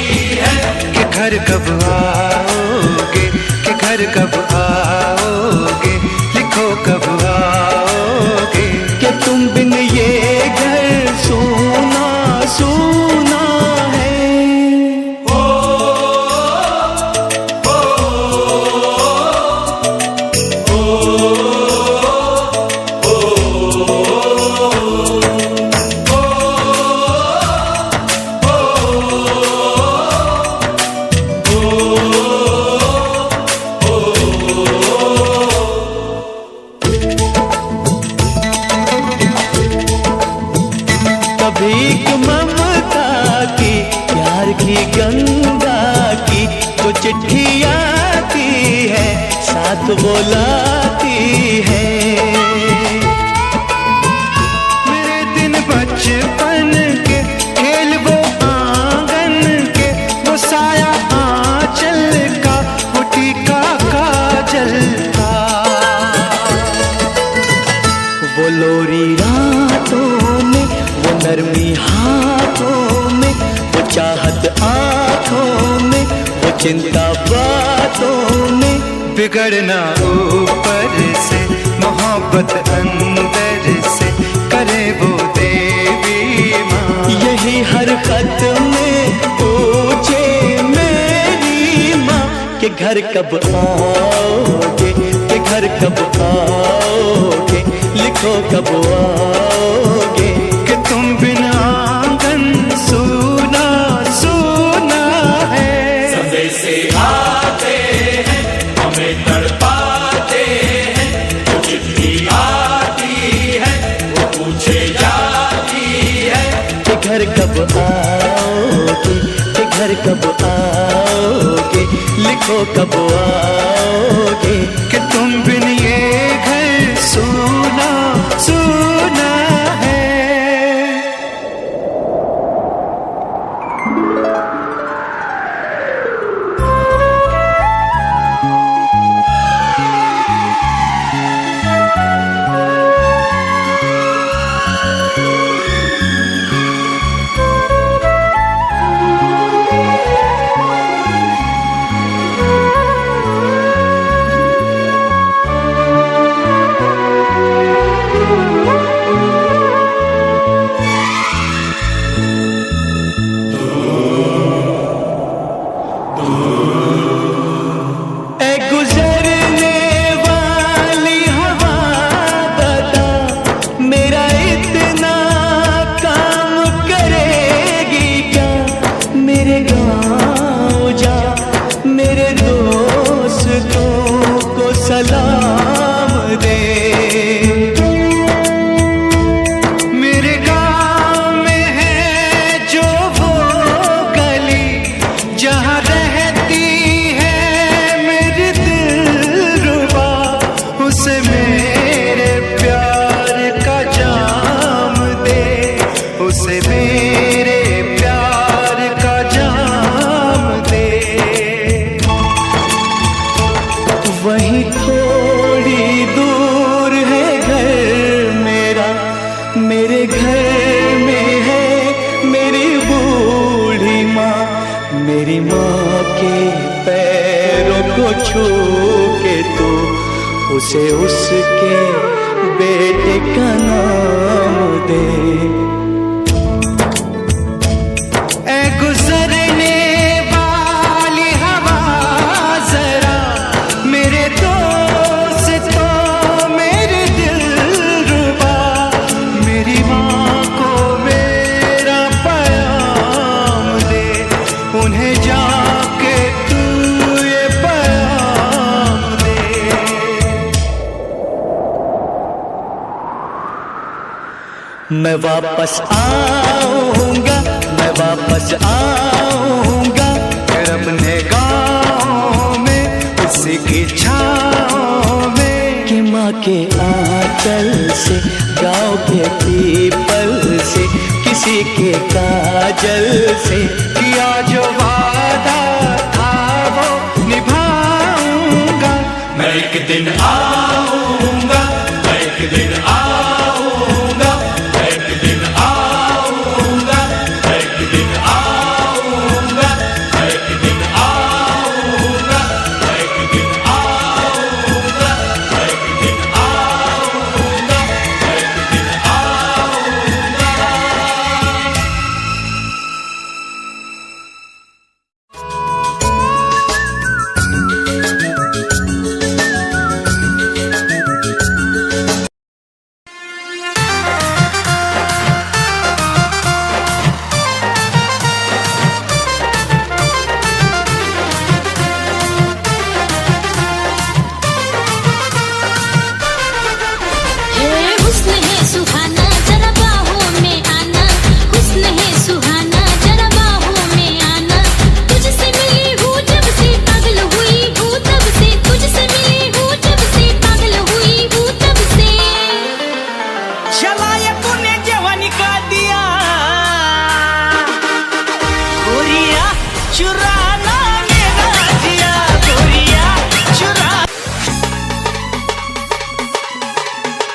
है कि घर कब आओगे, कि घर कब आओगे, लिखो कब आओगे, कि तुम बिन ये घर सूना सूना है। भीख ममता की, प्यार की गंगा की, तो चिट्ठी आती है साथ बुलाती है। मेरे दिन बचपन के खेल वो आंगन के, वो साया आंचल का, वो टीका काजल का, वो लोरी रातों में, वो नरमी हाथों में, वो चाहत आँखों में, वो चिंता बातों में, बिगड़ना ऊपर से, मोहब्बत अंदर से, करे वो देवी माँ। यही हर खत में पूछे मेरी माँ कि घर कब आओगे, कि घर कब आओगे, लिखो कब आओगे, कि तुम बिना आंगन सूना सूना है। सफे से आते हैं हमें तड़पाते हैं, वो चिट्ठी आती है वो पूछे जाती है कि घर कब आओगे, कि घर कब आओगे, लिखो कब आओगे, कि तुम बिन ये घर सूना सूना है। मेरी माँ के पैरों को छू के तू उसे उसके बेटे का नाम दे। ऐ गुजरने वाली हवा जरा मेरे दोस्तों मेरे दिलरुबा, मेरी माँ को मेरा पैगाम दे, उन्हें जाके तू ये पैगाम दे। मैं वापस आऊंगा, मैं वापस आऊंगा, फिर अपने गाँव में उसी की छाँव में। कि माँ के आंचल से, गाँव के पीपल से, किसी के काजल से किया जो वादा था वो निभाऊंगा। मैं एक दिन आऊंगा, मैं एक दिन आऊंगा, मैं एक दिन आऊंगा, मैं एक दिन आऊंगा, मैं एक दिन आऊंगा, मैं एक दिन आऊंगा, मैं एक दिन आऊंगा, मैं एक दिन आऊंगा। हुस्न है सुहाना जरा बाहों में आना, हुस्न है सुहाना जरा बाहों में आना। तुझसे मिली हूँ जब से पागल हुई हूँ तब से, तुझसे मिली हूँ जब से पागल हुई हूँ तब से। चलाया तूने जवानी का दिया गोरिया, चुराना मेरा जिया गोरिया, चुरा।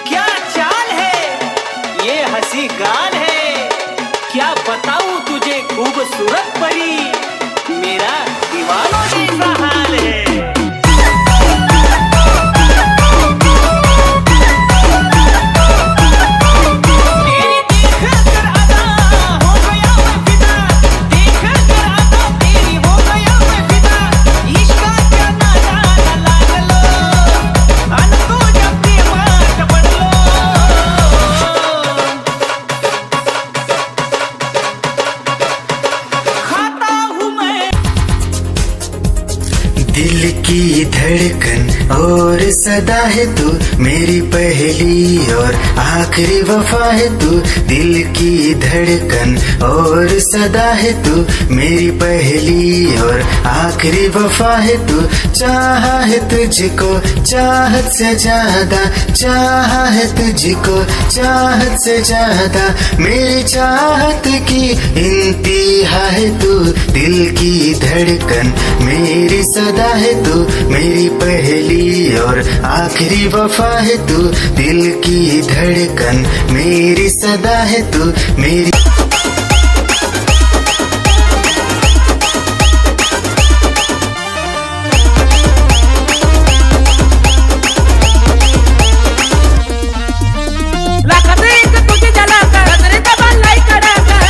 क्या चाल है ये हंसी गाल है, क्या बताऊं तुझे खूबसूरत परी, मेरा दीवानों जैसा हाल है। तेरी देख कर अदा हो गया मैं फिदा, देख कर अदा तेरी हो गया मैं फिदा। इश्क का नारा लागलो अन तुझ्या प्रेमात पडलो। खाता हूँ मैं दिल की धड़कन और सदा है तू, मेरी पहली और आखिरी वफा है तू। दिल की धड़कन और सदा है तू, मेरी पहली और आखिरी वफा है तू। चाहा है तुझको चाहत से ज्यादा, चाहा है तुझको चाहत से ज्यादा, मेरी चाहत की इंतहा है तू। दिल की धड़कन मेरी सदा है तू, मेरी पहली और आखिरी वफा है तू। दिल की धड़कन मेरी सदा है तू, मेरी लाखात तुझी जलाकार रे दबालाई कराकार,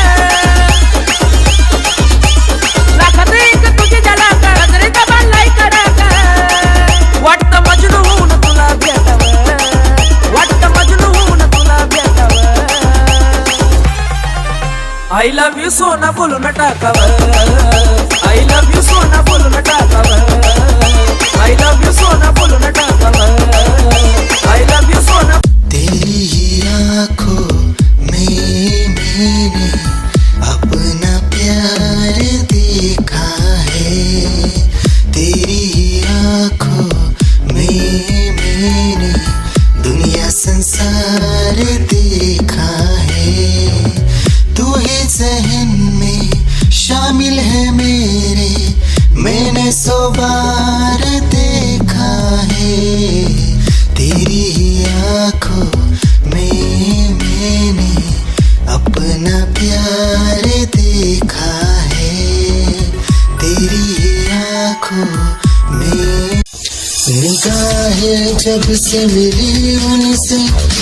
लाखात तुझी जलाकार रे दबालाई कराकार। वाटतं मजनू होऊन तुला भेटावं, वाटतं मजनू होऊन तुला भेटावं। I love you सोना बोलून टाकावं, I love you सोना बोलून टाकावं, I love you सोना बोलून टाकावं, I love you सोना। तेरी ही आँखों में मैंने अपना प्यार देखा है। तेरी ही आँखों में मैंने दुनिया संसार देखा है। तू ही जहन में शामिल है मेरे, मैंने 100 बार देखा है। तेरी ही आँखों में मैंने अपना प्यार देखा है। तेरी ही आँखों में निगाहें जब से मिली उनसे,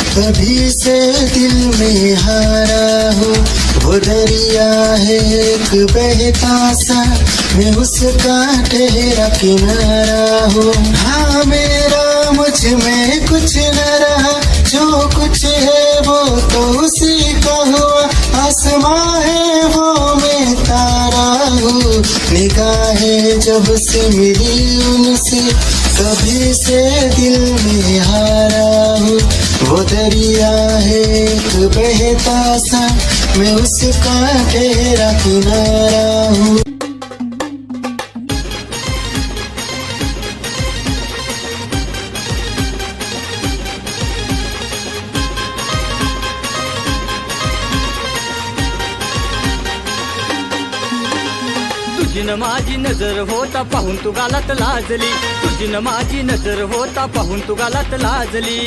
कभी से दिल में हारा हूँ। वो दरिया है एक बहता सा, मैं उसका ठहरा किनारा हूँ। हाँ मेरा मुझ में कुछ न रहा, जो कुछ है वो तो उसी का हुआ। आसमां है वो मैं तारा हूँ। निगाहें जब से मिली उनसे, कभी से दिल में हारा हूँ। वो दरिया है एक बहता सा मैं उसका गहरा किनारा हूँ। तुझी न माझी नजर होता पाहून तू गालात लाजली, तुझी न माझी नजर होता पाहून तू गालात लाजली.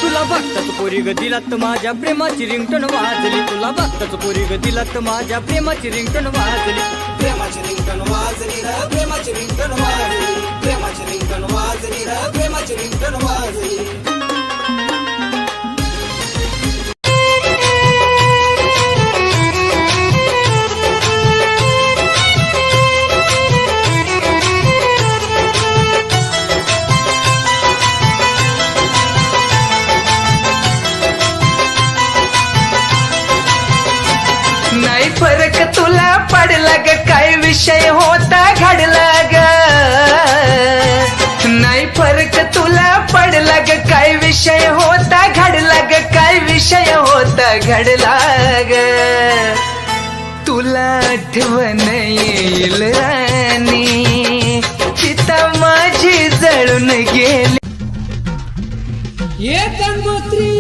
तुला बघताच पोरी ग दिलात माझ्या प्रेमाची रिंगटोन वाजली, तुला बघताच पोरी ग दिलात माझ्या प्रेमाची रिंगटोन वाजली. प्रेमाची रिंगटोन वाजली र, प्रेमाची रिंगटोन वाजली, प्रेमाची रिंगटोन वाजली र, प्रेमाची रिंगटोन वाजली. नाही फरक तुला पडला ग काय विषय होता घडला ग, नाही फरक तुला पडला ग काय विषय होता घडला ग, काय विषय होता घडला ग. तुला आठवण येईल राणी चिता माझी जळून गेली. ये गंगोत्री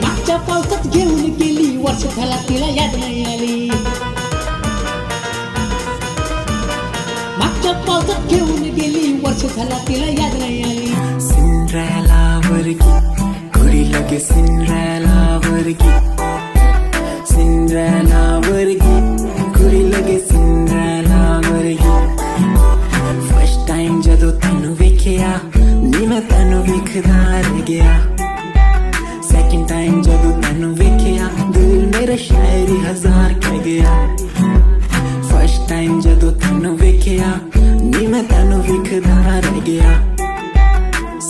मागच्या पावसात घेऊन गेली, वर्ष झाला तिला याद नाही आली. मागच्या पावसात घेऊन गेली, वर्ष झाला तिला याद नाही आली. सिंड्रेला वर्गी घोड़ी लगे, सिंड्रेला वर्गी, सिंड्रेला वर्गी घोड़ी लगे, सिंड्रेला वर्गी. फर्स्ट टाइम जदों तैनू वेखिया नी मैं तैनू वेखदा रह गया. सेकंड टाइम जदों तैनू वेखिया दिल मेरा शायरी हजार कह गया. फर्स्ट टाइम जदों तैनू वेखिया नी मैं तैनू वेखदा रह गया.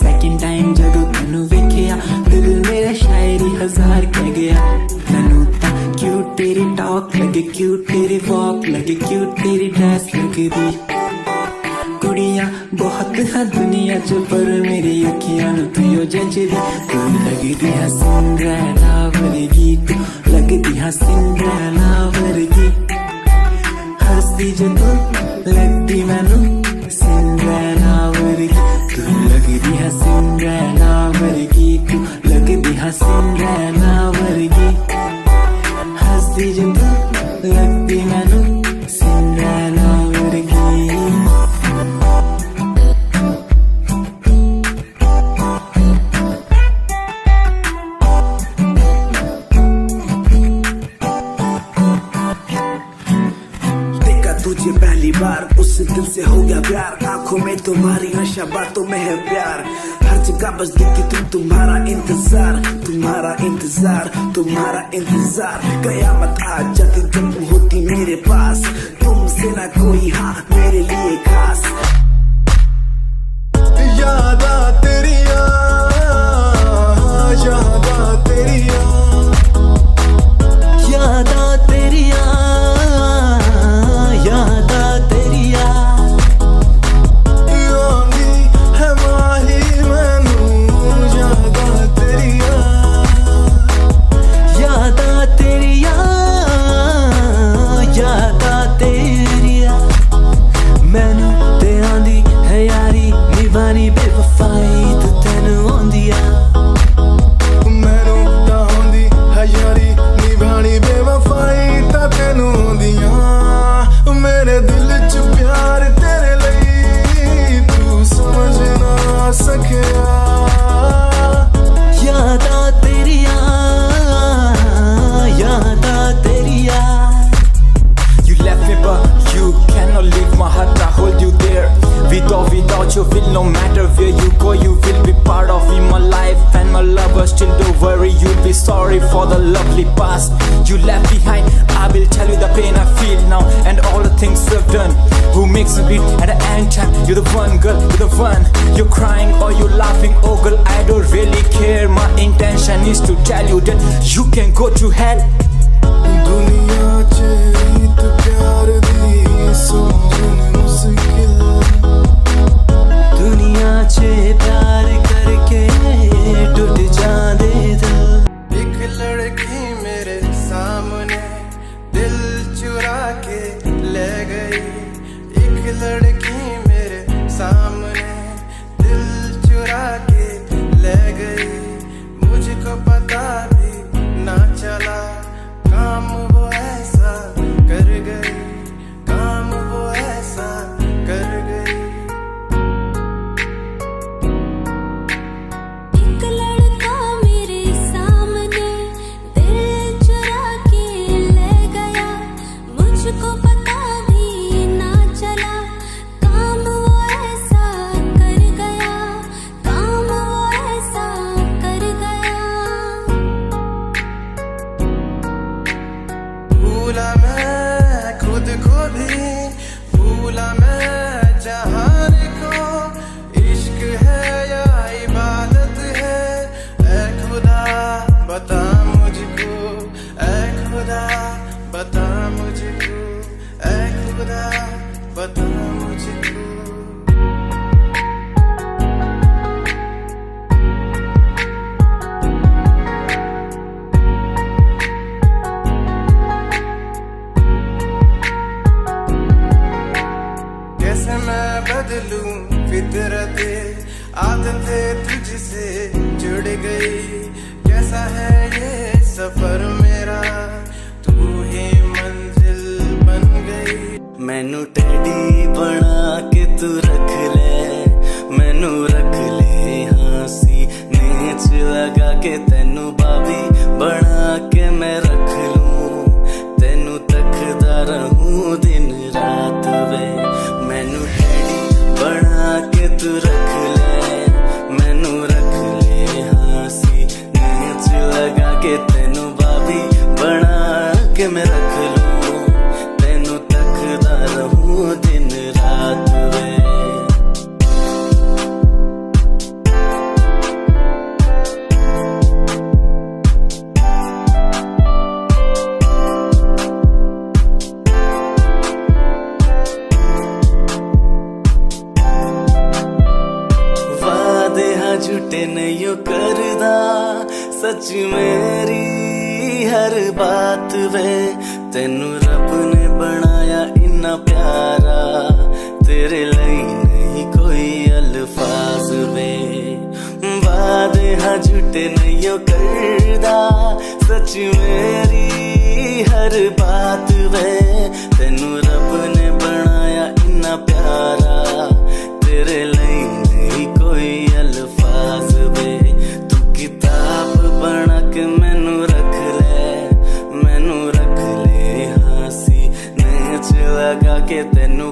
सेकंड टाइम जदों तैनू वेखिया दिल मेरा शायरी हजार कह गया. तैनू ता क्यूट तेरी टॉक लगे, क्यूट तेरी वॉक लगे, क्यूट तेरी ड्रेस लगदी. कुड़ियां बहुत है दुनिया च पर मेरी अखियां नू तू जचदी. तू लगदी है सिंड्रेला वर्गी, तू लगदी है सिंड्रेला वर्गी. हंसदी जो तू लगदी मैनू सिंड्रेला वर्गी. तू लगदी है सिंड्रेला वर्गी, तू लगदी है सिंड्रेला वर्गी. हंसदी जो तू लगदी मैनू सिंड्रेला वर्गी. तुझे पहली बार उस दिल से हो गया प्यार, आंखों में तुम्हारी नशा बातों में है प्यार. हर जगह बस दिखती तुम, तुम्हारा इंतजार, तुम्हारा इंतजार, तुम्हारा इंतजार. कयामत आ जाती जब तुम होती मेरे पास, तुमसे ना कोई हाँ मेरे लिए खास. यादा तेरिया, यादा तेरिया, यादा तेरिया, यादा तेरिया. आंधी है माही मैनू यादा तेरिया, यादा तेरिया, यादा तेरिया. मैनू ते आंदी है यारी निभानी बेवफाई तू तैनू आंदिया. मैनू तां आंदी है यारी निभानी बेवफाई तां तैनू आंदिया. मेरे दिल च प्यार तेरे लिए तू समझ ना सकिया. यादा तेरिया, यादा तेरिया. You left me but you cannot leave my heart, I hold you there. Without you feel no matter where you go, you will be part of me, my life and my lover. Still don't worry, you'll be sorry for the lovely past you left behind. I will tell you the pain I mix a beat at the end time. You're the one girl, you're the one. You're crying or you're laughing, oh girl, I don't really care. My intention is to tell you that you can go to hell. दुनिया च रीत प्यार दी समझन मुश्किल दुनिया च प्यार करके टूट जांदे दिल एक लड़की मेरे सामने दिल चुरा के ले गई एक लड़की मेरे सामने दिल चुरा के ले गई मुझको पता भी ना चला काम वो ऐसा कर गई काम वो ऐसा कर गई एक लड़का मेरे सामने दिल चुरा के ले गया मुझको पता भी ना चला काम वो ऐसा कर गया काम वो ऐसा कर गया भूला मैं खुद को भी भूला मैं जहान को इश्क है या इबादत है ऐ खुदा बता मुझको ऐ खुदा बता मुझको ऐ खुदा बता मुझको कैसे मैं बदलूं फितरते आदतें तुझसे जुड़ गई कैसा है ये सफर मेरा तू ही मंजिल बन गई मैनू टैडी बना के तू रख ले मैनू रख ले हासी नीच लगा के तेनू बाबी बना के मैं रख लूं तेनू तकदा रहूं दिन रात वे मैनू टैडी बना के तू रख ले मैनू रख ले हासी नीच लगा के तेनू बाबी बना के मैं रख लूं तेनू तकदा रहूं दिन रात वे वादे हाँ झूठे नहीं करदा सच मेरी हर बात वे तेनू रब ने बनाया इन्ना प्यारा तेरे लिए नहीं कोई अल्फाज वे वादे हाँ झूठे नहीं करदा सच मेरी हर बात वे तेनू रब ने बनाया इन्ना प्यारा तेरे लिए नहीं कोई अल्फाज वे तू किताब बना के मैनू रख ले हासी नीच लगा के तेनू